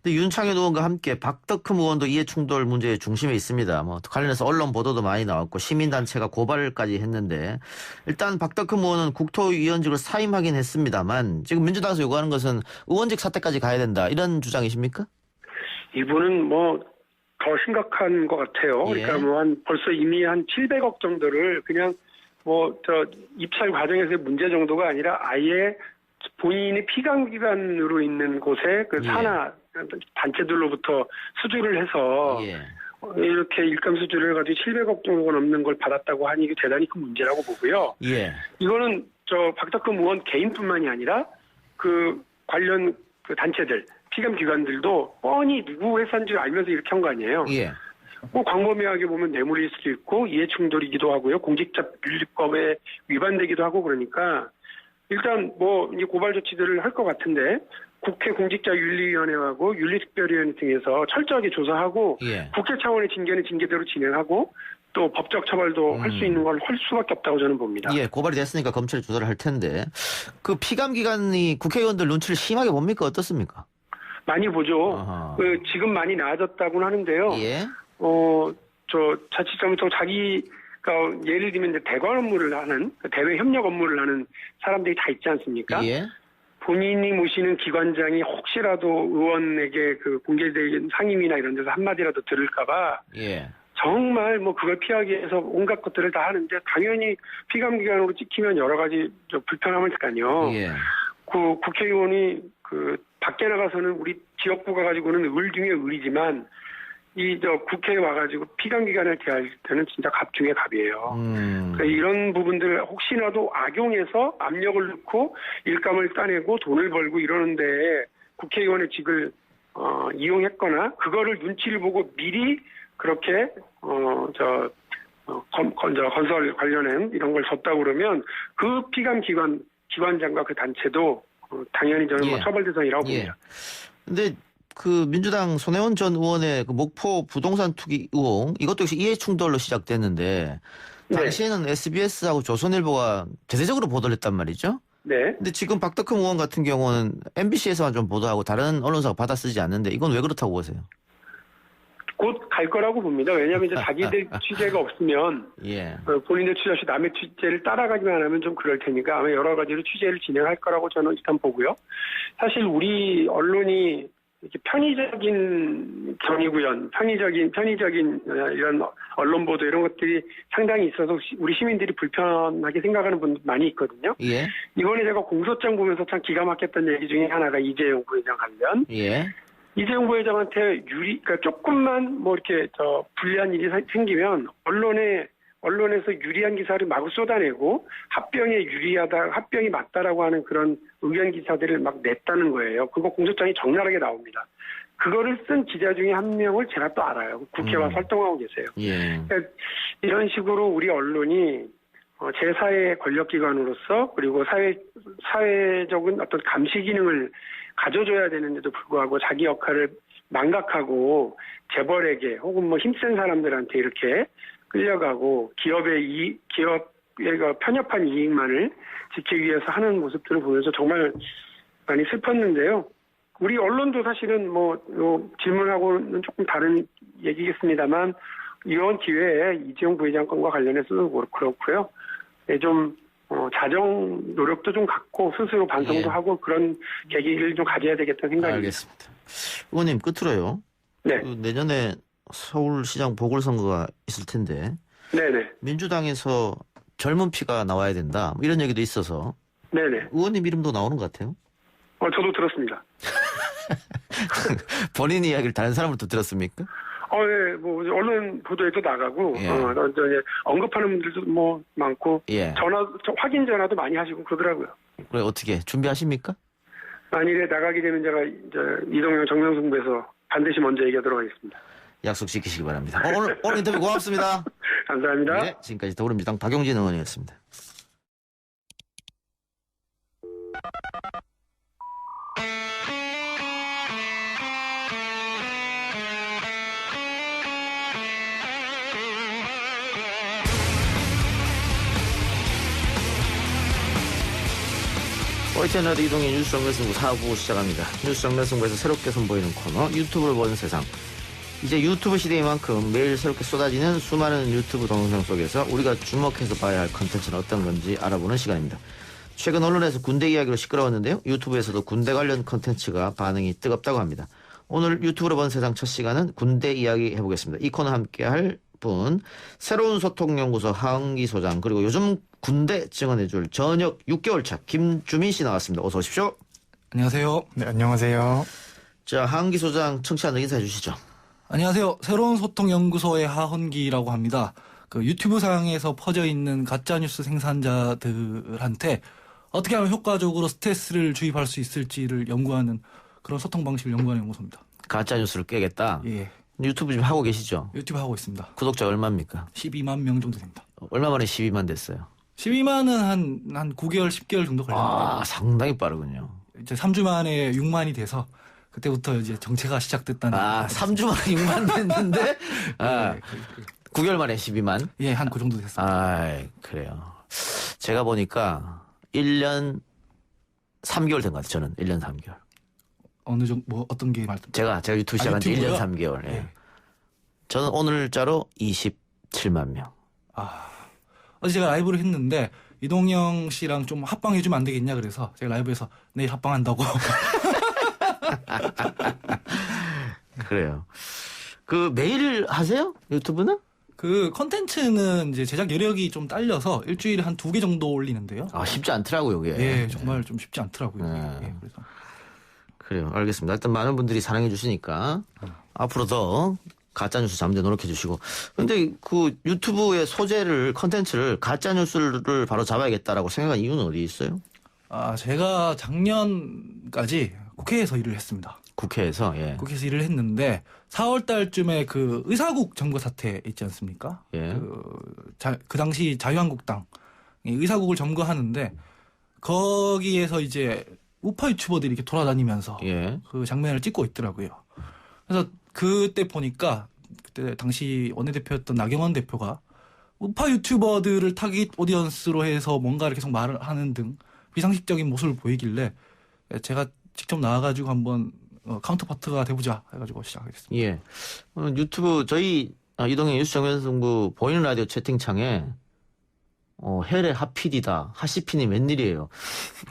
근데 윤창현 의원과 함께 박덕흠 의원도 이해충돌 문제의 중심에 있습니다. 관련해서 언론 보도도 많이 나왔고 시민단체가 고발까지 했는데 일단 박덕흠 의원은 국토위원직을 사임하긴 했습니다만 지금 민주당에서 요구하는 것은 의원직 사퇴까지 가야 된다 이런 주장이십니까? 이분은 더 심각한 것 같아요. 예. 그러니까 벌써 이미 한 700억 정도를 그냥 입찰 과정에서의 문제 정도가 아니라 아예 본인이 피감기관으로 있는 곳에 산하 단체들로부터 수주를 해서 이렇게 일감 수주를 해가지고 700억 정도가 넘는 걸 받았다고 하니 이게 대단히 큰 문제라고 보고요. 예. 이거는 박덕흠 의원 개인뿐만이 아니라 그 관련 단체들, 피감기관들도 뻔히 누구 회사인지 알면서 이렇게 한 거 아니에요. 예. 광범위하게 보면 뇌물일 수도 있고 이해충돌이기도 하고요. 공직자윤리법에 위반되기도 하고 그러니까 일단 이제 고발 조치들을 할 것 같은데 국회 공직자윤리위원회하고 윤리특별위원회 등에서 철저하게 조사하고 예. 국회 차원의 징계는 징계대로 진행하고 또 법적 처벌도 할 수 있는 걸 할 수밖에 없다고 저는 봅니다. 예, 고발이 됐으니까 검찰이 조사를 할 텐데 그 피감기관이 국회의원들 눈치를 심하게 봅니까? 어떻습니까? 많이 보죠. 지금 많이 나아졌다고는 하는데요. 예. 자칫하면 자기가 예를 들면 이제 대관 업무를 하는 대외 협력 업무를 하는 사람들이 다 있지 않습니까? 예. 본인이 모시는 기관장이 혹시라도 의원에게 공개된 상임이나 이런 데서 한마디라도 들을까봐 예. 정말 그걸 피하기 위해서 온갖 것들을 다 하는데 당연히 피감기관으로 찍히면 여러 가지 불편함을 느까요. 예. 국회의원이 밖에 나가서는 우리 지역구가 가지고는 을 중에 을이지만 국회에 와가지고 피감기관을 대할 때는 진짜 갑 중에 갑이에요. 그러니까 이런 부분들 혹시라도 악용해서 압력을 넣고 일감을 따내고 돈을 벌고 이러는데 국회의원의 직을 이용했거나 그거를 눈치를 보고 미리 그렇게 건설 관련한 이런 걸 줬다고 그러면 그 기관장과 그 단체도 당연히 저는 처벌 대상이라고 봅니다. 근데 민주당 손혜원 전 의원의 목포 부동산 투기 의혹 이것도 역시 이해충돌로 시작됐는데 당시에는 SBS하고 조선일보가 대대적으로 보도를 했단 말이죠. 네. 근데 지금 박덕흠 의원 같은 경우는 MBC에서만 좀 보도하고 다른 언론사가 받아쓰지 않는데 이건 왜 그렇다고 보세요? 곧 갈 거라고 봅니다. 왜냐하면 이제 자기들 취재가 없으면 예. 본인의 취재 없이 남의 취재를 따라가기만 하면 좀 그럴 테니까 아마 여러 가지로 취재를 진행할 거라고 저는 일단 보고요. 사실 우리 언론이 이렇게 편의적인 경위구현, 편의적인 이런 언론 보도 이런 것들이 상당히 있어서 우리 시민들이 불편하게 생각하는 분들 많이 있거든요. 예. 이번에 제가 공소장 보면서 참 기가 막혔던 얘기 중에 하나가 이재용 부회장 관련. 예. 이재용 부회장한테 그러니까 조금만 뭐 이렇게 불리한 일이 생기면 언론에서 유리한 기사를 마구 쏟아내고 합병이 맞다라고 하는 그런 의견 기사들을 막 냈다는 거예요. 그거 공소장이 적나라하게 나옵니다. 그거를 쓴 기자 중에 한 명을 제가 또 알아요. 국회와 활동하고 계세요. 예. 그러니까 이런 식으로 우리 언론이 제4의 권력기관으로서 그리고 사회적인 어떤 감시 기능을 가져줘야 되는데도 불구하고 자기 역할을 망각하고 재벌에게 혹은 뭐 힘센 사람들한테 이렇게 끌려가고 기업의 편협한 이익만을 지키기 위해서 하는 모습들을 보면서 정말 많이 슬펐는데요. 우리 언론도 사실은 질문하고는 조금 다른 얘기겠습니다만 이번 기회에 이재용 부회장 건과 관련해서도 그렇고요. 좀 자정 노력도 좀 갖고 스스로 반성도 하고 그런 계기를 좀 가져야 되겠다는 생각입니다. 알겠습니다. 의원님 끝으로요. 네. 내년에 서울시장 보궐선거가 있을 텐데 네네. 민주당에서 젊은 피가 나와야 된다 이런 얘기도 있어서 네네. 의원님 이름도 나오는 것 같아요. 저도 들었습니다. 본인 이야기를 다른 사람으로도 들었습니까? 예, 언론 보도에도 나가고, 예. 언급하는 분들도 많고, 예. 확인 전화도 많이 하시고 그러더라고요. 그래, 어떻게, 준비하십니까? 만일에 나가게 되면 제가, 이동영 정명승부에서 반드시 먼저 얘기하도록 하겠습니다. 약속 지키시기 바랍니다. 오늘 인터뷰 고맙습니다. 감사합니다. 네, 지금까지 더불어민주당 박용진 의원이었습니다. YTN 이동의 뉴스 정면승부 4부 시작합니다. 뉴스 정면승부에서 새롭게 선보이는 코너 유튜브를 보는 세상. 이제 유튜브 시대인 만큼 매일 새롭게 쏟아지는 수많은 유튜브 동영상 속에서 우리가 주목해서 봐야 할 컨텐츠는 어떤 건지 알아보는 시간입니다. 최근 언론에서 군대 이야기로 시끄러웠는데요. 유튜브에서도 군대 관련 컨텐츠가 반응이 뜨겁다고 합니다. 오늘 유튜브로 보는 세상 첫 시간은 군대 이야기 해보겠습니다. 이 코너 함께할 분 새로운 소통연구소 하은기 소장 그리고 요즘 군대 증언해줄 전역 6개월 차 김주민 씨 나왔습니다. 어서 오십시오. 안녕하세요. 네, 안녕하세요. 자, 하은기 소장 청취자들 인사해 주시죠. 안녕하세요. 새로운 소통연구소의 하헌기라고 합니다. 그 유튜브 상에서 퍼져 있는 가짜뉴스 생산자들한테 어떻게 하면 효과적으로 스트레스를 주입할 수 있을지를 연구하는 그런 소통 방식을 연구하는 연구소입니다. 가짜뉴스를 깨겠다? 예. 유튜브 지금 하고 계시죠? 유튜브 하고 있습니다. 구독자 얼마입니까? 12만 명 정도 됩니다. 얼마 만에 12만 됐어요? 12만은 한 9개월, 10개월 정도 걸립니다. 상당히 빠르군요. 이제 3주 만에 6만이 돼서 그때부터 이제 정체가 시작됐다는. 3주 만에 6만 됐는데? 네, 9개월 만에 12만? 예, 한 그 정도 됐습니다. 그래요. 제가 보니까 1년 3개월 된 것 같아요. 저는 1년 3개월. 어느 정도, 어떤 게 말씀? 제가 유튜브 시작한 지 1년 3개월. 예. 네. 저는 오늘자로 27만 명. 어제 제가 라이브를 했는데 이동영 씨랑 좀 합방해주면 안 되겠냐 그래서 제가 라이브에서 내일 합방한다고. 그래요. 매일 하세요? 유튜브는? 그 컨텐츠는 이제 제작 여력이 좀 딸려서 일주일에 한 2개 정도 올리는데요. 쉽지 않더라고요, 이게. 예, 정말 좀 쉽지 않더라고요. 네. 예, 그래서. 그래요. 알겠습니다. 일단 많은 분들이 사랑해 주시니까 앞으로 더 가짜뉴스 잠재 노력해 주시고. 근데 그 유튜브의 소재를, 컨텐츠를 가짜뉴스를 바로 잡아야겠다라고 생각한 이유는 어디 있어요? 제가 작년까지 국회에서 일을 했습니다. 국회에서? 예. 국회에서 일을 했는데 4월 달쯤에 그 의사국 점거 사태 있지 않습니까? 예. 그 당시 자유한국당 의사국을 점거하는데 거기에서 이제 우파 유튜버들이 이렇게 돌아다니면서 그 장면을 찍고 있더라고요. 그래서 그때 보니까 그때 당시 원내대표였던 나경원 대표가 우파 유튜버들을 타깃 오디언스로 해서 뭔가를 계속 말을 하는 등 비상식적인 모습을 보이길래 제가 직접 나와가지고 한번 카운터파트가 돼보자 해가지고 시작하게 됐습니다. 예. 유튜브 저희 이동형 뉴스 정면승부 보이는 라디오 채팅창에 헬의 하피디다 하시피님 웬일이에요.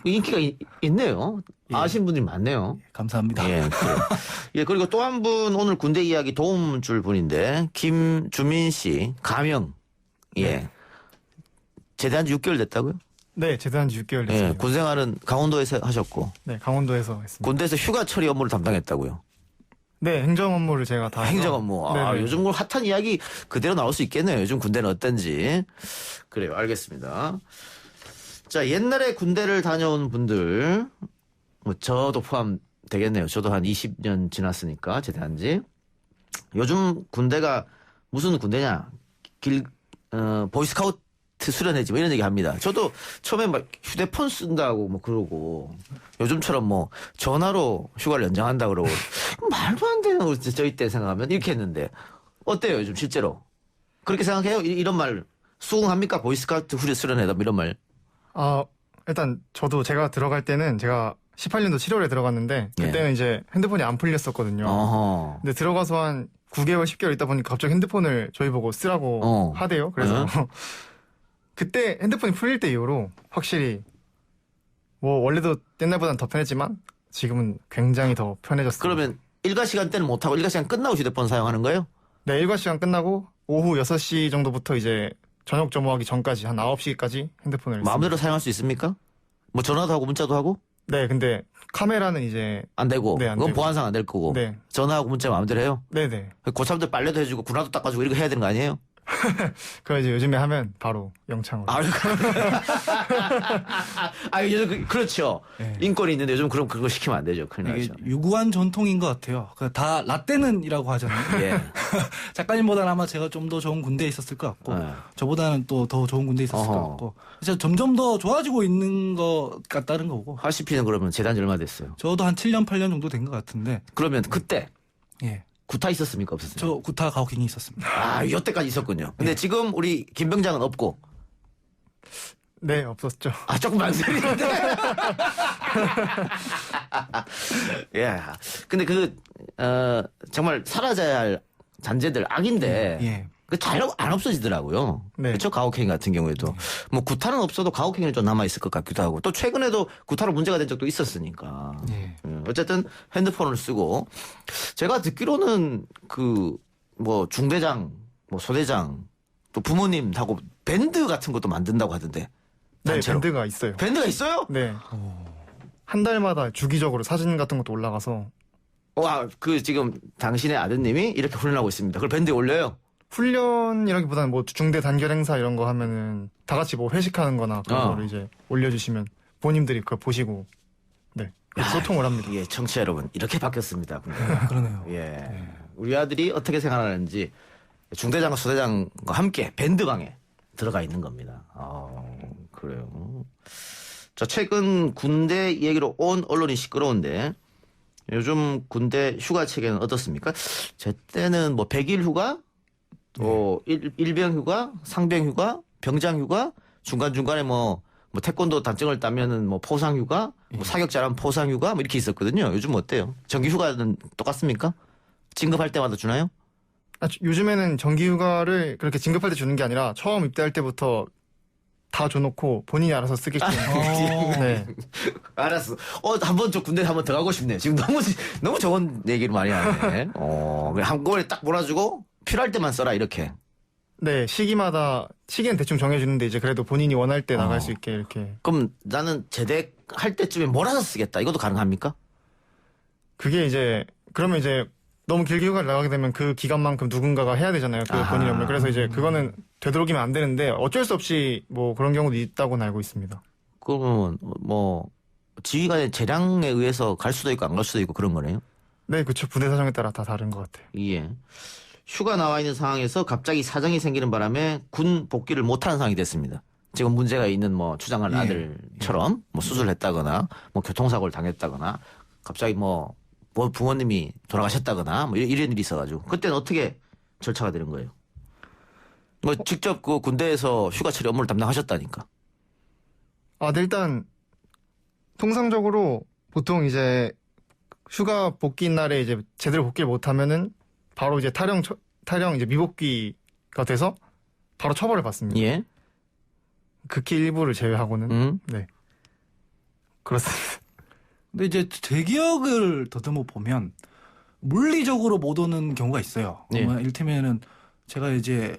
인기가 있네요. 예. 아시는 분들이 많네요. 감사합니다. 예, 예, 그리고 또 한 분 오늘 군대 이야기 도움 줄 분인데 김주민 씨 가명. 예. 네. 제대한 지 6개월 됐다고요? 네, 제대한 지 6개월 됐습니다. 예, 군생활은 강원도에서 하셨고. 네, 강원도에서 했습니다. 군대에서 휴가 처리 업무를 담당했다고요? 네, 행정 업무를 제가 다 행정 업무. 네네. 요즘 뭐 핫한 이야기 그대로 나올 수 있겠네요. 요즘 군대는 어떤지. 그래요. 알겠습니다. 자, 옛날에 군대를 다녀온 분들, 뭐 저도 포함 되겠네요. 저도 한 20년 지났으니까 제대한 지. 요즘 군대가 무슨 군대냐? 보이스카우트 수련회지 뭐 이런 얘기 합니다. 저도 처음에 막 휴대폰 쓴다고 뭐 그러고 요즘처럼 뭐 전화로 휴가를 연장한다 그러고 말도 안 되는 거 저희 때 생각하면 이렇게 했는데 어때요 요즘 실제로? 그렇게 생각해요? 이런 말 수긍합니까? 보이스카우트 수련회다 뭐 이런 말. 일단 저도 제가 들어갈 때는 제가 18년도 7월에 들어갔는데 그때는 이제 핸드폰이 안 풀렸었거든요. 어허. 근데 들어가서 한 9개월 10개월 있다 보니까 갑자기 핸드폰을 저희 보고 쓰라고 하대요. 그래서 그때 핸드폰이 풀릴 때 이후로 확실히 뭐 원래도 옛날보다는 더 편했지만 지금은 굉장히 더 편해졌어요. 그러면 일과 시간 때는 못하고 일과 시간 끝나고 휴대폰 사용하는 거예요? 네, 일과 시간 끝나고 오후 6시 정도부터 이제 저녁 점호하기 전까지 한 9시까지 핸드폰을 마음대로 사용할 수 있습니까? 뭐 전화도 하고 문자도 하고? 네, 근데 카메라는 이제 안 되고 네, 안 그건 되고. 보안상 안 될 거고 네. 전화하고 문자 마음대로 해요? 네네. 고참들 빨래도 해주고 군화도 닦아주고 이런 거 해야 되는 거 아니에요? 그럼 이제 요즘에 하면 바로 영창으로. 요즘 그렇죠. 네. 인권이 있는데 요즘 그거 시키면 안 되죠. 큰일 이게 나죠. 유구한 전통인 것 같아요. 다 라떼는이라고 하잖아요. 예. 작가님보다는 아마 제가 좀 더 좋은 군대에 있었을 것 같고 저보다는 또 더 좋은 군대에 있었을 것 같고 그래서 점점 더 좋아지고 있는 것 같다는 거고. 하시피는 그러면 재단 지 얼마 됐어요? 저도 한 7년 8년 정도 된 것 같은데. 그러면 그때 예. 구타 있었습니까? 없었어요? 저 구타 가혹행위 있었습니다. 이때까지 있었군요. 근데 지금 우리 김 병장은 없고. 네, 없었죠. 조금 망설이는데. 예. 근데 정말 사라져야 할 잔재들 악인데. 예. 잘 안 없어지더라고요. 네. 그렇죠? 가혹행위 같은 경우에도. 뭐 구타는 없어도 가혹행위는 좀 남아있을 것 같기도 하고. 또 최근에도 구타로 문제가 된 적도 있었으니까. 예. 어쨌든 핸드폰을 쓰고. 제가 듣기로는 뭐 중대장, 뭐 소대장, 또 부모님하고 밴드 같은 것도 만든다고 하던데. 네, 단체로. 밴드가 있어요. 밴드가 있어요? 네. 한 달마다 주기적으로 사진 같은 것도 올라가서. 지금 당신의 아드님이 이렇게 훈련하고 있습니다. 그걸 밴드에 올려요? 훈련이라기보다는 뭐 중대 단결 행사 이런 거 하면은 다 같이 뭐 회식하는 거나 그런 거를 이제 올려주시면 본인들이 그걸 보시고 네 소통을 합니다. 예, 청취자 여러분 이렇게 바뀌었습니다. 그러네요. 예, 우리 아들이 어떻게 생활하는지 중대장과 소대장과 함께 밴드방에 들어가 있는 겁니다. 그래요. 자, 최근 군대 얘기로 온 언론이 시끄러운데 요즘 군대 휴가 체계는 어떻습니까? 제 때는 뭐 100일 휴가, 또 일병 휴가, 상병 휴가, 병장 휴가, 중간중간에 뭐 태권도 단증을 따면은 뭐 포상 휴가, 뭐 사격 잘하면 포상 휴가 뭐 이렇게 있었거든요. 요즘 어때요? 정기 휴가는 똑같습니까? 진급할 때마다 주나요? 요즘에는 정기 휴가를 그렇게 진급할 때 주는 게 아니라 처음 입대할 때부터 다 줘놓고 본인이 알아서 쓰게끔. 네. 알았어. 한번 저 군대 한번 더 가고 싶네요. 지금 너무 좋은 얘기를 많이 하네. 그냥 한꺼번에 딱 몰아주고 필요할 때만 써라 이렇게. 네, 시기는 대충 정해주는데 이제 그래도 본인이 원할 때 나갈 수 있게 이렇게. 그럼 나는 제대할 때쯤에 몰아서 쓰겠다. 이것도 가능합니까? 그게 그러면 너무 길게 휴가를 나가게 되면 그 기간만큼 누군가가 해야 되잖아요. 본인이 없는. 그래서 이제 그거는 되도록이면 안 되는데 어쩔 수 없이 뭐 그런 경우도 있다고는 알고 있습니다. 그러면 뭐 지휘관의 재량에 의해서 갈 수도 있고 안 갈 수도 있고 그런 거네요? 네, 그렇죠. 부대 사정에 따라 다 다른 것 같아요. 예. 휴가 나와 있는 상황에서 갑자기 사정이 생기는 바람에 군 복귀를 못하는 상황이 됐습니다. 지금 문제가 있는 뭐 추장한 아들처럼 뭐 수술했다거나 뭐 교통사고를 당했다거나 갑자기 뭐 부모님이 돌아가셨다거나 뭐 이런 일이 있어가지고 그때는 어떻게 절차가 되는 거예요? 뭐 직접 그 군대에서 휴가 처리 업무를 담당하셨다니까. 네, 일단 통상적으로 보통 이제 휴가 복귀 날에 이제 제대로 복귀를 못하면은 바로 이제 탈영 이제 미복귀가 돼서 바로 처벌을 받습니다. 예. 극히 일부를 제외하고는 네 그렇습니다. 근데 이제 제 기억을 더듬어 보면 물리적으로 못 오는 경우가 있어요. 예. 이를테면은 제가 이제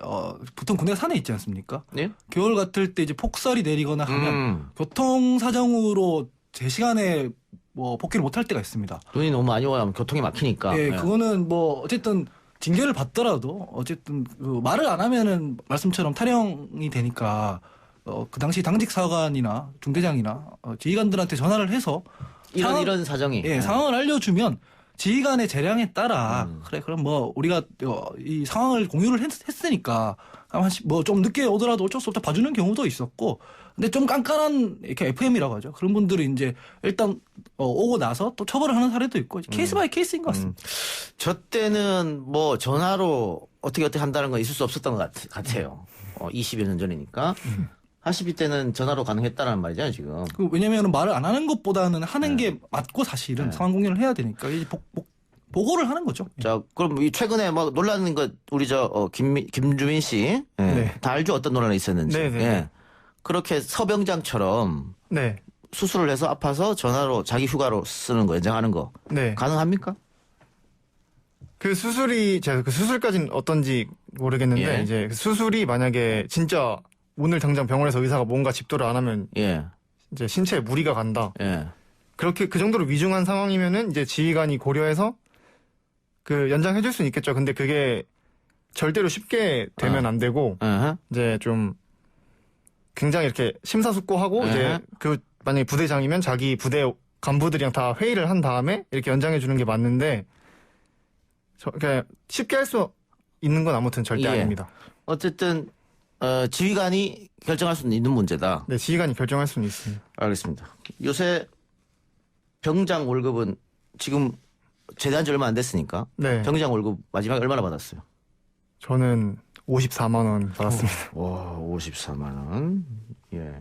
보통 군대가 산에 있지 않습니까? 예? 겨울 같을 때 이제 폭설이 내리거나 하면 교통 사정으로 제 시간에 뭐 복귀를 못할 때가 있습니다. 눈이 너무 많이 오면 교통이 막히니까. 예, 그거는 뭐 어쨌든 징계를 받더라도 어쨌든 그 말을 안 하면은 말씀처럼 탈영이 되니까 그 당시 당직 사관이나 중대장이나 지휘관들한테 전화를 해서 이런 사정이 상황을 알려주면 지휘관의 재량에 따라 그래 그럼 뭐 우리가 이 상황을 공유를 했으니까 뭐 좀 늦게 오더라도 어쩔 수 없다 봐주는 경우도 있었고 근데 좀 깐깐한 이렇게 FM이라고 하죠. 그런 분들이 이제 일단 오고 나서 또 처벌을 하는 사례도 있고 케이스 바이 케이스인 것 같습니다. 저 때는 뭐 전화로 어떻게 한다는 건 있을 수 없었던 것 같아요. 20여 년 전이니까. 하시비 때는 전화로 가능했다는 말이잖아요, 지금. 왜냐면 말을 안 하는 것보다는 하는 게 맞고 사실은 상황 공유를 해야 되니까 이제 보고를 하는 거죠. 자, 그럼 이 최근에 막 논란인 것 우리 김주민 씨 다 알죠? 어떤 논란이 있었는지. 예. 그렇게 서병장처럼 수술을 해서 아파서 전화로 자기 휴가로 쓰는 거 연장하는 거 가능합니까? 그 수술이 제가 그 수술까지는 어떤지 모르겠는데 이제 수술이 만약에 진짜 오늘 당장 병원에서 의사가 뭔가 집도를 안 하면 이제 신체에 무리가 간다. 그렇게 그 정도로 위중한 상황이면은 이제 지휘관이 고려해서 그 연장해줄 수는 있겠죠. 근데 그게 절대로 쉽게 되면 안 되고 이제 좀 굉장히 이렇게 심사숙고하고 이제 그 만약에 부대장이면 자기 부대 간부들이랑 다 회의를 한 다음에 이렇게 연장해주는 게 맞는데 그러니까 쉽게 할 수 있는 건 아무튼 절대 아닙니다. 어쨌든 지휘관이 결정할 수는 있는 문제다. 네, 지휘관이 결정할 수는 있습니다. 알겠습니다. 요새 병장 월급은 지금 제대한 지 얼마 안 됐으니까 병장 월급 마지막에 얼마나 받았어요? 저는 54만 원 받았습니다. 와, 54만 원. 예.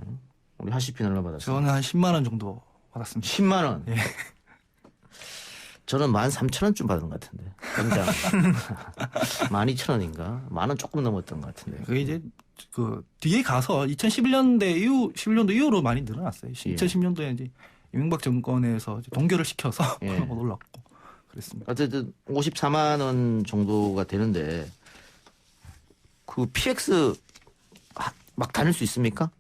우리 하시피는 얼마 받았어요? 저는 한 10만 원 정도 받았습니다. 10만 원? 예. 저는 13,000원쯤 받은 것 같은데. 병장. 12,000원인가? 10,000원 조금 넘었던 것 같은데. 그게 이제 그 뒤에 가서 11년도 이후로 많이 늘어났어요. 2010년도에 이제 이명박 정권에서 이제 동결을 시켜서 그런 거 놀랐고 그랬습니다. 어쨌든 54만 원 정도가 되는데 그 PX 막 다닐 수 있습니까?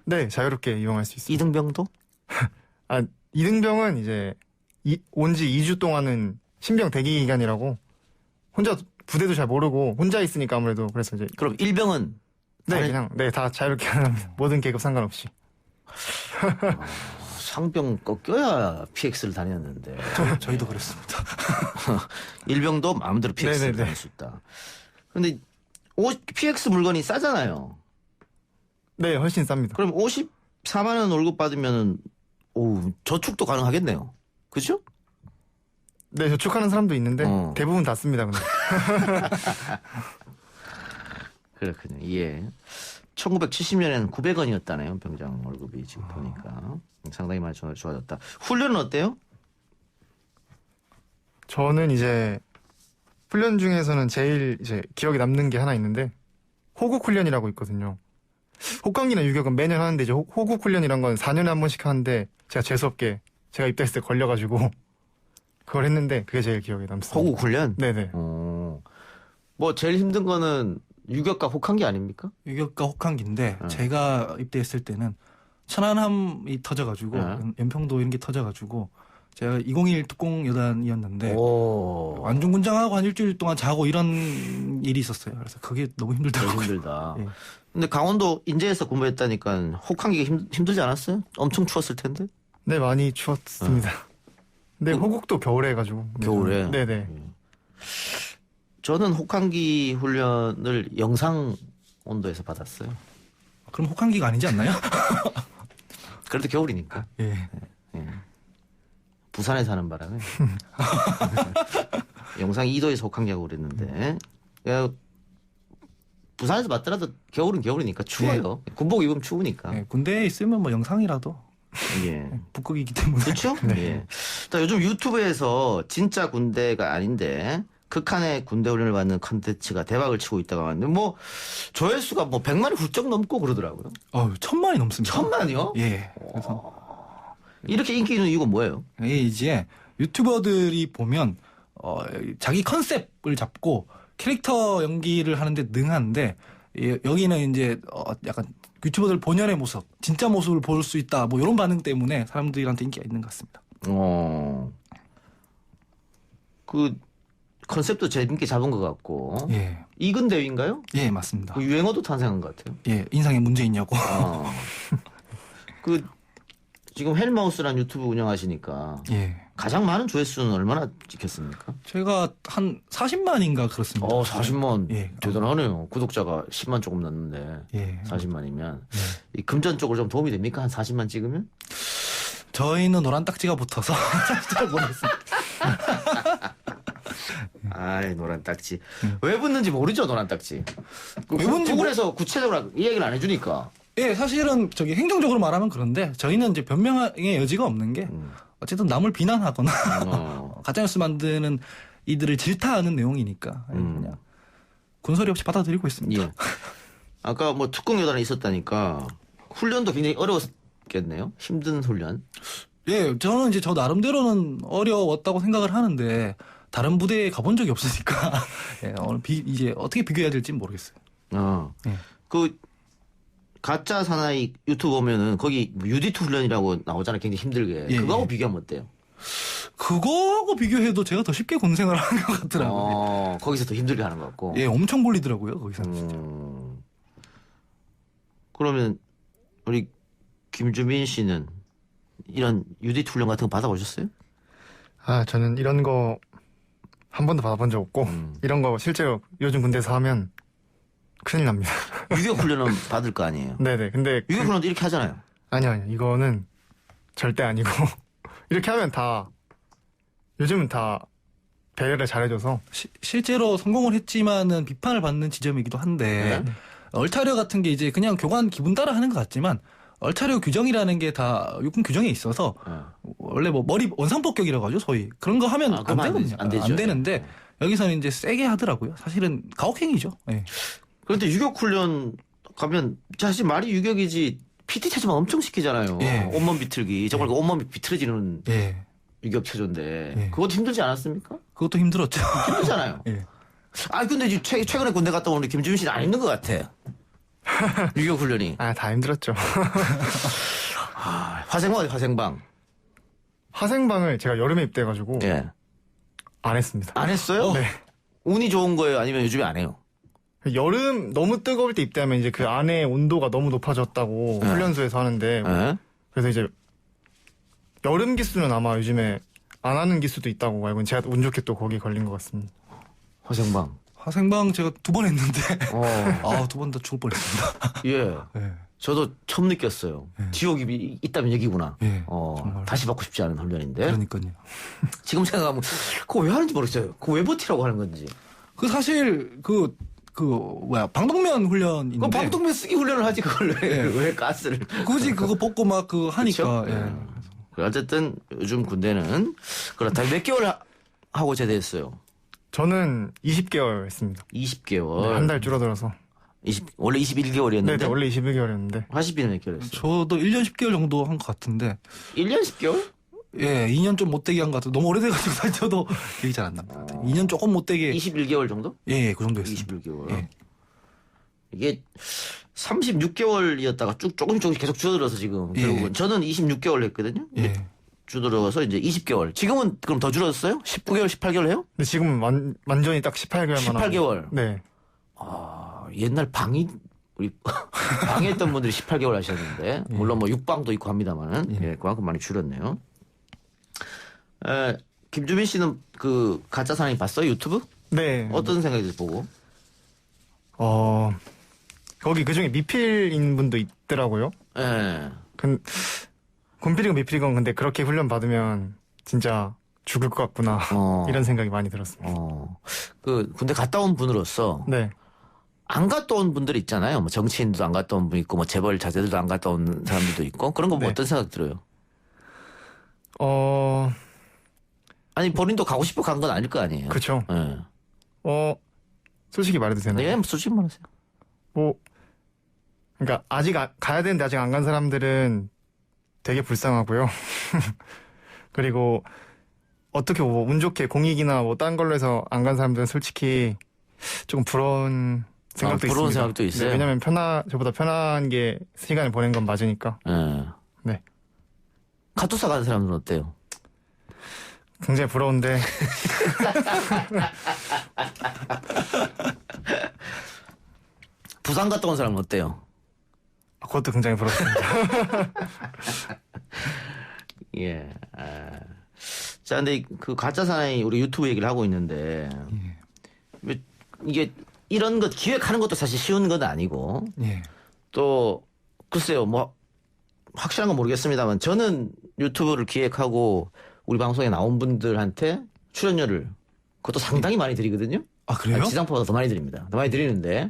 네, 자유롭게 이용할 수 있습니다. 이등병도? 이등병은 이제 온 지 2주 동안은 신병 대기 기간이라고 혼자 부대도 잘 모르고 혼자 있으니까 아무래도 그래서 이제 그럼 일병은 그냥 다 자유롭게 합니다. 모든 계급 상관없이. 상병 꺾여야 PX를 다녔는데 저희도 그랬습니다. 일병도 마음대로 PX를 다닐 수 있다. 그런데 PX 물건이 싸잖아요. 네, 훨씬 쌉니다. 그럼 54만 원 월급 받으면 저축도 가능하겠네요. 그죠? 네, 저축하는 사람도 있는데 대부분 다 씁니다. 근데. 그렇군요. 예. 1970년에는 900원이었다네요. 병장 월급이 지금 보니까 상당히 많이 좋아졌다. 훈련은 어때요? 저는 이제 훈련 중에서는 제일 이제 기억에 남는 게 하나 있는데 호국 훈련이라고 있거든요. 혹강기나 유격은 매년 하는데 이제 호국 훈련이란 건 4년에 한 번씩 하는데 제가 재수없게 제가 입대했을 때 걸려가지고 그걸 했는데 그게 제일 기억에 남습니다. 호국 훈련? 네네. 뭐 제일 힘든 거는 유격과 혹한기 아닙니까? 유격과 혹한기인데 제가 입대했을 때는 천안함이 터져가지고 연평도 이런 게 터져가지고 제가 201 특공여단이었는데 안중근장하고 한 일주일 동안 자고 이런 일이 있었어요. 그래서 그게 너무 힘들더라고요. 힘들다. 근데 강원도 인제에서 근무했다니까 혹한기가 힘들지 않았어요? 엄청 추웠을 텐데? 네, 많이 추웠습니다. 근데 호국도 겨울에 해가지고. 겨울에? 네네. 저는 혹한기 훈련을 영상 온도에서 받았어요. 그럼 혹한기가 아니지 않나요? 그래도 겨울이니까. 예. 부산에 사는 바람에 영상 2도에서 혹한기하고 그랬는데 부산에서 맞더라도 겨울은 겨울이니까 추워요. 군복 입으면 추우니까. 군대에 있으면 뭐 영상이라도 예. 북극이기 때문에. 그렇죠? 네. 예. 자, 요즘 유튜브에서 진짜 군대가 아닌데 극한의 군대 훈련을 받는 컨텐츠가 대박을 치고 있다고 하는데 뭐 조회수가 뭐 100만이 훌쩍 넘고 그러더라고요. 1000만이 넘습니다. 1000만이요? 예. 그래서 이렇게 인기 있는 이유가 뭐예요? 이제 유튜버들이 보면 자기 컨셉을 잡고 캐릭터 연기를 하는데 능한데 여기는 이제 약간 유튜버들 본연의 모습, 진짜 모습을 볼 수 있다. 뭐 이런 반응 때문에 사람들한테 인기가 있는 것 같습니다. 그 컨셉도 재밌게 잡은 것 같고. 예. 이근 대위인가요? 예, 맞습니다. 그 유행어도 탄생한 것 같아요. 예, 인상에 문제 있냐고. 그 지금 헬마우스라는 유튜브 운영하시니까 예. 가장 많은 조회수는 얼마나 찍혔습니까? 제가 한 40만인가 그렇습니다. 40만. 예. 대단하네요. 구독자가 10만 조금 넘는데 예. 40만이면 이 금전적으로 좀 도움이 됩니까? 한 40만 찍으면? 저희는 노란 딱지가 붙어서 잘 모르겠습니다. 아이 노란 딱지. 왜 붙는지 모르죠 노란 딱지. 왜 붙는지 구글에서 구체적으로 이야기를 안 해주니까. 예, 사실은 저기 행정적으로 말하면 그런데 저희는 이제 변명의 여지가 없는 게 어쨌든 남을 비난하거나 가짜뉴스 만드는 이들을 질타하는 내용이니까 그냥 군소리 없이 받아들이고 있습니다. 예. 아까 뭐 특공여단에 있었다니까 훈련도 굉장히 어려웠겠네요. 힘든 훈련. 예, 저는 이제 저 나름대로는 어려웠다고 생각을 하는데 다른 부대에 가본 적이 없으니까 예, 이제 어떻게 비교해야 될지 모르겠어요. 예. 그 가짜 사나이 유튜브 보면은 거기 UD2 훈련이라고 나오잖아요. 굉장히 힘들게. 예, 그거하고 예. 비교하면 어때요? 그거하고 비교해도 제가 더 쉽게 군생활을 하는 것 같더라고요. 거기서 더 힘들게 하는 것 같고. 예, 엄청 걸리더라고요. 거기서. 그러면 우리 김주민 씨는 이런 UD2 훈련 같은 거 받아보셨어요? 저는 이런 거 한 번도 받아본 적 없고 이런 거 실제로 요즘 군대에서 하면 큰일 납니다. 유격 훈련은 받을 거 아니에요? 네네. 근데 유격 훈련도 이렇게 하잖아요. 아니요. 이거는 절대 아니고 이렇게 하면 다 요즘은 다 배려를 잘해줘서 실제로 성공을 했지만은 비판을 받는 지점이기도 한데 얼차려 같은 게 이제 그냥 교관 기분 따라 하는 것 같지만 얼차려 규정이라는 게 다 육군 규정에 있어서 원래 뭐 머리 원상폭격이라고 하죠 소위 그런 거 하면 안 되거든요. 안 되죠. 안 되는데 여기서는 이제 세게 하더라고요. 사실은 가혹행위죠. 예. 그런데 유격 훈련 가면 사실 말이 유격이지 PT 체조만 엄청 시키잖아요. 예. 온몸 비틀기. 정말 그 온몸이 비틀어지는 예. 유격 체조인데 예. 그것도 힘들지 않았습니까? 그것도 힘들었죠. 힘들잖아요. 예. 근데 최근에 군대 갔다 온 우리 김주민 씨는 안 힘든 것 같아. 유격 훈련이. 다 힘들었죠. 화생방 어디 화생방? 화생방을 제가 여름에 입대해가지고 안 했습니다. 안 했어요? 네. 운이 좋은 거예요? 아니면 요즘에 안 해요? 여름 너무 뜨거울 때 입대하면 이제 그 안에 온도가 너무 높아졌다고 훈련소에서 하는데 그래서 이제 여름 기수는 아마 요즘에 안 하는 기수도 있다고 알고 제가 운 좋게 또 거기 걸린 것 같습니다. 화생방 제가 2번 했는데 2번 다 죽을 뻔했습니다. 예. 예. 저도 처음 느꼈어요. 지옥이 있다면 여기구나. 예. 다시 받고 싶지 않은 훈련인데. 그러니까요. 지금 생각하면 그거 왜 하는지 모르겠어요. 그거 왜 버티라고 하는 건지. 그 사실 방독면 훈련인데. 그 방독면 쓰기 훈련을 하지 그걸 왜 가스를. 굳이 그거 벗고 막 하니까. 어쨌든 요즘 군대는 그렇다. 몇 개월 하고 제대했어요? 저는 20개월 했습니다. 20개월. 네, 한 달 줄어들어서. 원래 21개월이었는데? 네, 원래 21개월이었는데. 하시비는 몇 개월 했어요? 저도 1년 10개월 정도 한 것 같은데. 1년 10개월? 예, 2년 좀 못되게 한 것 같아요. 너무 오래돼가지고 사실 저도 기억이 잘 안 납니다. 2년 조금 못되게. 21개월 정도? 예, 그 정도 했어요. 21개월. 예. 이게 36개월이었다가 조금씩 계속 줄어들어서 지금. 결국은 저는 26개월 했거든요. 예. 줄어들어서 이제 20개월. 지금은 그럼 더 줄어들었어요? 19개월, 18개월 해요? 근데 지금은 완전히 딱 18개월만 18개월. 하고. 네. 옛날 우리 방해했던 분들이 18개월 하셨는데 물론 뭐 육방도 있고 합니다만은 그만큼 많이 줄었네요. 김주민 씨는 그 가짜 사나이 봤어요 유튜브? 네. 어떤 생각이 보고? 거기 그 중에 미필인 분도 있더라고요. 네. 군필이건 미필이건 근데 그렇게 훈련 받으면 진짜 죽을 것 같구나 이런 생각이 많이 들었습니다. 그 군대 갔다 온 분으로서 안 갔다 온 분들 있잖아요. 뭐 정치인도 안 갔다 온 분 있고 뭐 재벌 자제들도 안 갔다 온 사람들도 있고 그런 거 뭐 어떤 생각 들어요? 아니 본인도 가고 싶어 간 건 아닐 거 아니에요. 그렇죠. 네. 솔직히 말해도 되나요? 네, 솔직히 말하세요. 그러니까 아직 가야 되는데 아직 안 간 사람들은 되게 불쌍하고요. 그리고 어떻게 뭐 운 좋게 공익이나 뭐 딴 걸로 해서 안 간 사람들은 솔직히 조금 부러운 생각도 있습니다. 부러운 생각도 있어요. 네, 왜냐면 저보다 편한 게 시간을 보낸 건 맞으니까. 네. 카투사 가는 사람들은 어때요? 굉장히 부러운데. 부산 갔다 온 사람은 어때요? 그것도 굉장히 부럽습니다. 예. 자, 근데 그 가짜 사나이 우리 유튜브 얘기를 하고 있는데 이게 이런 것 기획하는 것도 사실 쉬운 건 아니고 또 글쎄요 뭐 확실한 건 모르겠습니다만 저는 유튜브를 기획하고 우리 방송에 나온 분들한테 출연료를 그것도 상당히 많이 드리거든요. 아 그래요? 지상파보다 더 많이 드립니다. 더 많이 드리는데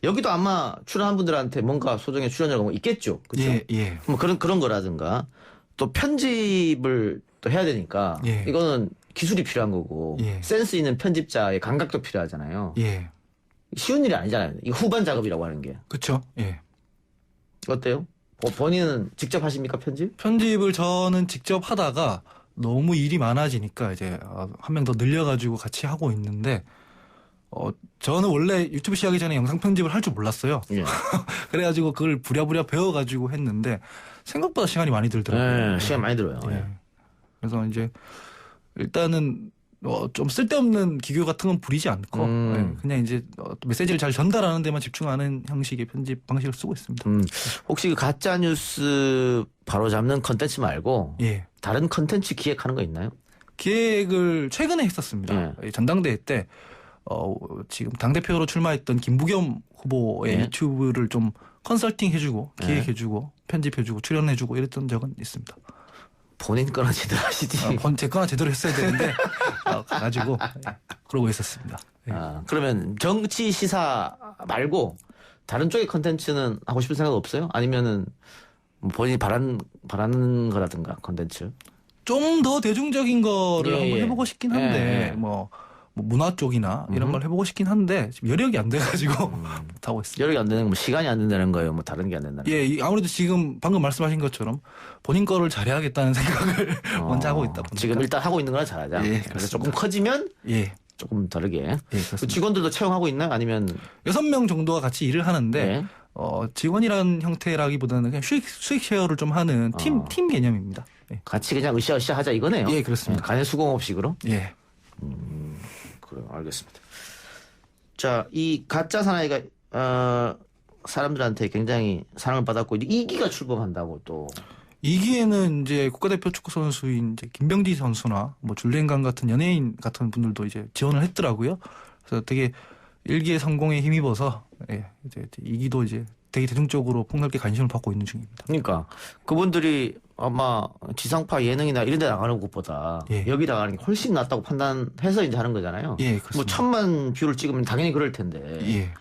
여기도 아마 출연한 분들한테 뭔가 소정의 출연료가 뭐 있겠죠. 그렇죠? 예. 뭐 그런 거라든가 또 편집을 또 해야 되니까 이거는 기술이 필요한 거고 센스 있는 편집자의 감각도 필요하잖아요. 쉬운 일이 아니잖아요. 이거 후반 작업이라고 하는 게. 그렇죠. 예. 어때요? 본인은 직접 하십니까 편집? 편집을 저는 직접 하다가 너무 일이 많아지니까 이제 한 명 더 늘려가지고 같이 하고 있는데 저는 원래 유튜브 시작하기 전에 영상 편집을 할 줄 몰랐어요. 그래가지고 그걸 부랴부랴 배워가지고 했는데 생각보다 시간이 많이 들더라고요. 네, 시간 많이 들어요. 그래서 이제 일단은 좀 쓸데없는 기교 같은 건 부리지 않고 그냥 이제 메시지를 잘 전달하는 데만 집중하는 형식의 편집 방식을 쓰고 있습니다. 혹시 그 가짜 뉴스 바로 잡는 컨텐츠 말고 다른 컨텐츠 기획하는 거 있나요? 기획을 최근에 했었습니다. 전당대회 때 지금 당대표로 출마했던 김부겸 후보의 유튜브를 좀 컨설팅 해주고 기획해주고 편집해주고 출연해주고 이랬던 적은 있습니다. 본인 거나 제대로 하시지. 제 거나 제대로 했어야 되는데 가지고 그러고 있었습니다. 그러면 정치 시사 말고 다른 쪽의 컨텐츠는 하고 싶은 생각 없어요? 아니면은 뭐 본인이 바라는 거라든가 컨텐츠? 좀 더 대중적인 거를 한번 해보고 싶긴 한데 뭐 문화 쪽이나 이런 걸 해보고 싶긴 한데 지금 여력이 안 돼가지고 못하고 있습니다. 여력이 안 되는 건 뭐 시간이 안 된다는 거예요? 뭐 다른 게 안 된다는 거예요? 아무래도 지금 방금 말씀하신 것처럼 본인 거를 잘해야겠다는 생각을 먼저 하고 있다 보니까 지금 일단 하고 있는 거나 잘하자. 그래서 조금 커지면 조금 다르게. 그 직원들도 채용하고 있나요? 아니면 6명 정도가 같이 일을 하는데 직원이라는 형태라기보다는 그냥 수익 쉐어를 좀 하는 팀 개념입니다. 같이 그냥 으쌰으쌰 하자 이거네요. 그렇습니다. 간의 수공업식으로. 그래요. 알겠습니다. 자, 이 가짜 사나이가 사람들한테 굉장히 사랑을 받았고 2기가 출범한다고 또. 2기에는 이제 국가대표 축구 선수인 이제 김병지 선수나 뭐 줄리엔강 같은 연예인 같은 분들도 이제 지원을 했더라고요. 그래서 되게 1기의 성공에 힘입어서 이제 2기도 이제 되게 대중적으로 폭넓게 관심을 받고 있는 중입니다. 그러니까 그분들이 아마 지상파 예능이나 이런 데 나가는 것보다 여기 나가는 게 훨씬 낫다고 판단해서 이제 하는 거잖아요. 그렇습니다. 뭐 1000만 뷰를 찍으면 당연히 그럴 텐데.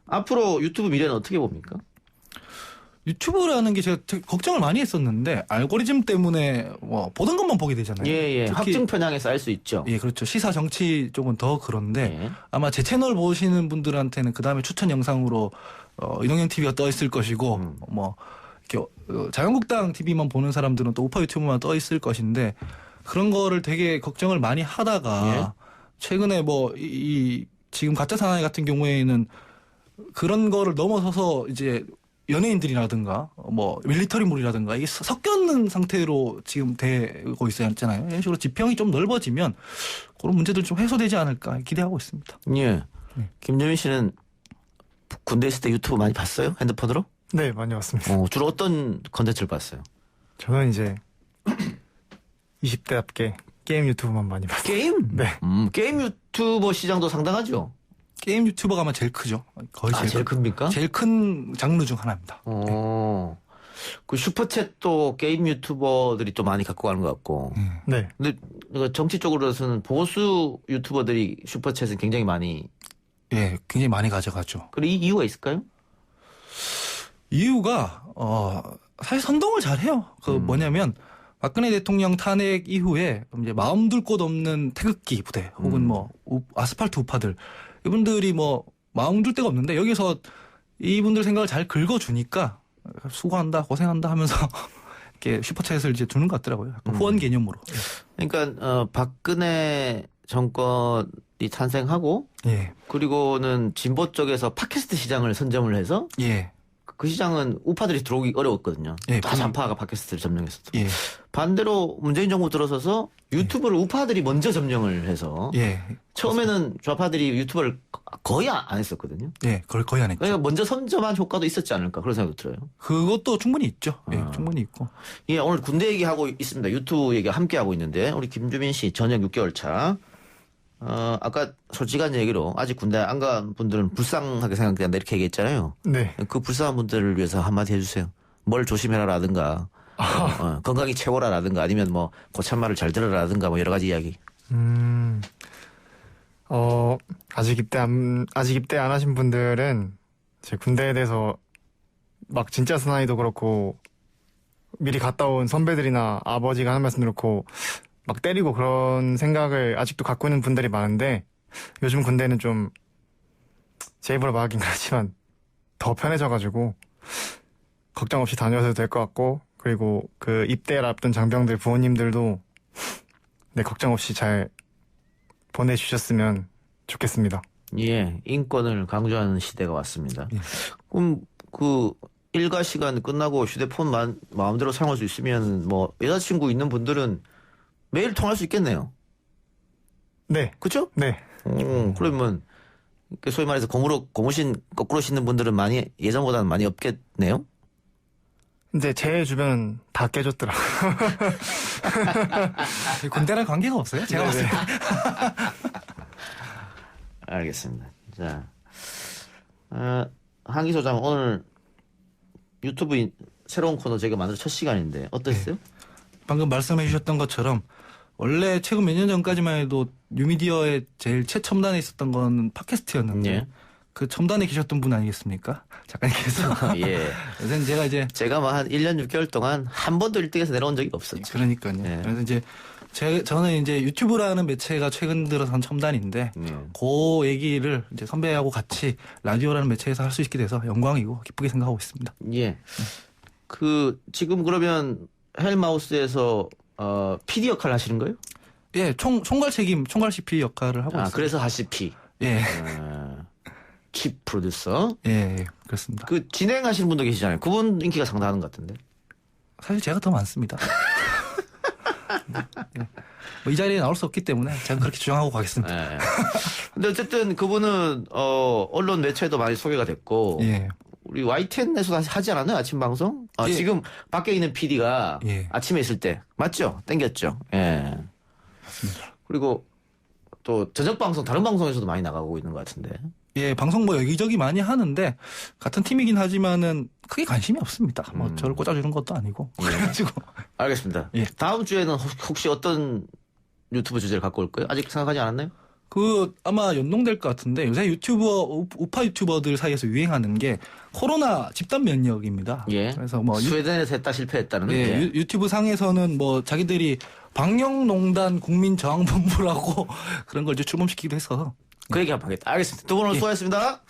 앞으로 유튜브 미래는 어떻게 봅니까? 유튜브라는 게 제가 되게 걱정을 많이 했었는데 알고리즘 때문에 뭐 보던 것만 보게 되잖아요. 확증 편향에 쌓일 수 있죠. 그렇죠. 시사 정치 쪽은 더 그런데 아마 제 채널 보시는 분들한테는 그 다음에 추천 영상으로 이동현 TV가 떠 있을 것이고 뭐 이렇게 자유한국당 TV만 보는 사람들은 또 우파 유튜브만 떠 있을 것인데 그런 거를 되게 걱정을 많이 하다가 최근에 뭐 지금 가짜 사나이 같은 경우에는 그런 거를 넘어서서 이제 연예인들이라든가 뭐 밀리터리물이라든가 이게 섞여있는 상태로 지금 되고 있잖아요. 이런 식으로 지평이 좀 넓어지면 그런 문제들 좀 해소되지 않을까 기대하고 있습니다. 김정민 씨는 군대 있을 때 유튜브 많이 봤어요? 핸드폰으로? 네, 많이 봤습니다. 주로 어떤 컨텐츠를 봤어요? 저는 이제 20대답게 게임 유튜브만 많이 봤어요. 게임? 네. 게임 유튜버 시장도 상당하죠? 게임 유튜버가 아마 제일 크죠. 거의 제일 큽니까? 제일 큰 장르 중 하나입니다. 그 슈퍼챗도 게임 유튜버들이 또 많이 갖고 가는 것 같고. 네. 근데 정치 쪽으로서는 보수 유튜버들이 슈퍼챗은 굉장히 많이. 굉장히 많이 가져가죠. 그리고 이 이유가 있을까요? 이유가 사실 선동을 잘 해요. 뭐냐면 박근혜 대통령 탄핵 이후에 이제 마음 둘 곳 없는 태극기 부대 혹은 뭐 아스팔트 우파들 이분들이 뭐 마음 둘 데가 없는데 여기서 이분들 생각을 잘 긁어주니까 수고한다 고생한다 하면서 이렇게 슈퍼챗을 이제 주는 것 같더라고요. 약간 후원 개념으로. 그러니까 박근혜 정권이 탄생하고 예. 그리고는 진보 쪽에서 팟캐스트 시장을 선점을 해서 예. 그 시장은 우파들이 들어오기 어려웠거든요. 예, 다 좌파가 팟캐스트를 점령했었죠. 예. 반대로 문재인 정부 들어서서 유튜브를 우파들이 먼저 점령을 해서 예. 처음에는 좌파들이 유튜브를 거의 안 했었거든요. 예, 그걸 거의 안 했죠. 그러니까 먼저 선점한 효과도 있었지 않을까 그런 생각도 들어요. 그것도 충분히 있죠. 예, 충분히 있고. 예, 오늘 군대 얘기하고 있습니다. 유튜브 얘기 함께 하고 있는데 우리 김주민 씨 전역 6개월 차. 아까 솔직한 얘기로 아직 군대 안 간 분들은 불쌍하게 생각된다 이렇게 얘기했잖아요. 네. 그 불쌍한 분들을 위해서 한마디 해주세요. 뭘 조심해라라든가 건강이 최고라라든가 아니면 뭐 고참말을 잘 들어라라든가 뭐 여러 가지 이야기. 아직 입대 안 하신 분들은 제 군대에 대해서 막 진짜 사나이도 그렇고 미리 갔다 온 선배들이나 아버지가 하는 말씀 그렇고 막 때리고 그런 생각을 아직도 갖고 있는 분들이 많은데 요즘 군대는 좀 제 입으로 말하긴 그렇지만 더 편해져가지고 걱정 없이 다녀도 될 것 같고 그리고 그 입대를 앞둔 장병들 부모님들도 네, 걱정 없이 잘 보내주셨으면 좋겠습니다. 예, 인권을 강조하는 시대가 왔습니다. 그럼 그 일과 시간 끝나고 휴대폰 마음대로 사용할 수 있으면 뭐 여자친구 있는 분들은 매일 통할 수 있겠네요. 네. 그렇죠? 네. 그러면 소위 말해서 고무신 거꾸로 신는 분들은 많이 예전보다는 많이 없겠네요. 이제 제 주변은 다 깨졌더라. 군대랑 관계가 없어요? 제가 봤을 때. 알겠습니다. 자, 한기 소장 오늘 유튜브 새로운 코너 제가 만들어 첫 시간인데 어땠어요? 네. 방금 말씀해 주셨던 것처럼 원래 최근 몇 년 전까지만 해도 뉴미디어의 제일 최첨단에 있었던 건 팟캐스트였는데 예. 그 첨단에 계셨던 분 아니겠습니까? 작가님께서. 예. 요새는 제가 뭐 한 1년 6개월 동안 한 번도 1등에서 내려온 적이 없었죠. 그러니까요. 예. 그래서 이제 저는 이제 유튜브라는 매체가 최근 들어선 첨단인데 그 얘기를 이제 선배하고 같이 라디오라는 매체에서 할 수 있게 돼서 영광이고 기쁘게 생각하고 있습니다. 예. 그 지금 그러면 헬마우스에서 PD 역할을 하시는 거예요? 예, 총괄 CP 역할을 하고 있습니다. 그래서 하시피. 예. 킵 프로듀서. 예, 그렇습니다. 그 진행하시는 분도 계시잖아요. 그분 인기가 상당한 것 같은데. 사실 제가 더 많습니다. 네. 뭐 이 자리에 나올 수 없기 때문에 제가 그렇게 주장하고 가겠습니다. 네. 근데 어쨌든 그분은 언론 매체도 많이 소개가 됐고 예. 우리 YTN에서도 하지 않았나요? 아침 방송? 예. 지금 밖에 있는 PD가 예. 아침에 있을 때 맞죠? 땡겼죠. 예. 맞습니다. 그리고 또 저녁 방송 다른 방송에서도 많이 나가고 있는 것 같은데. 예, 방송 뭐 여기저기 많이 하는데 같은 팀이긴 하지만은 크게 관심이 없습니다. 뭐 저를 꽂아주는 것도 아니고. 그래가지고. 알겠습니다. 예. 다음 주에는 혹시 어떤 유튜브 주제를 갖고 올 거예요? 아직 생각하지 않았나요? 아마 연동될 것 같은데 요새 우파 유튜버들 사이에서 유행하는 게 코로나 집단 면역입니다. 예. 그래서 뭐 스웨덴에서 했다 실패했다는. 예. 게. 유튜브 상에서는 뭐 자기들이 방역농단 국민저항본부라고 그런 걸 이제 출범시키기도 했어서. 그 얘기 한번 하겠다. 알겠습니다. 두 분 오늘 수고하셨습니다.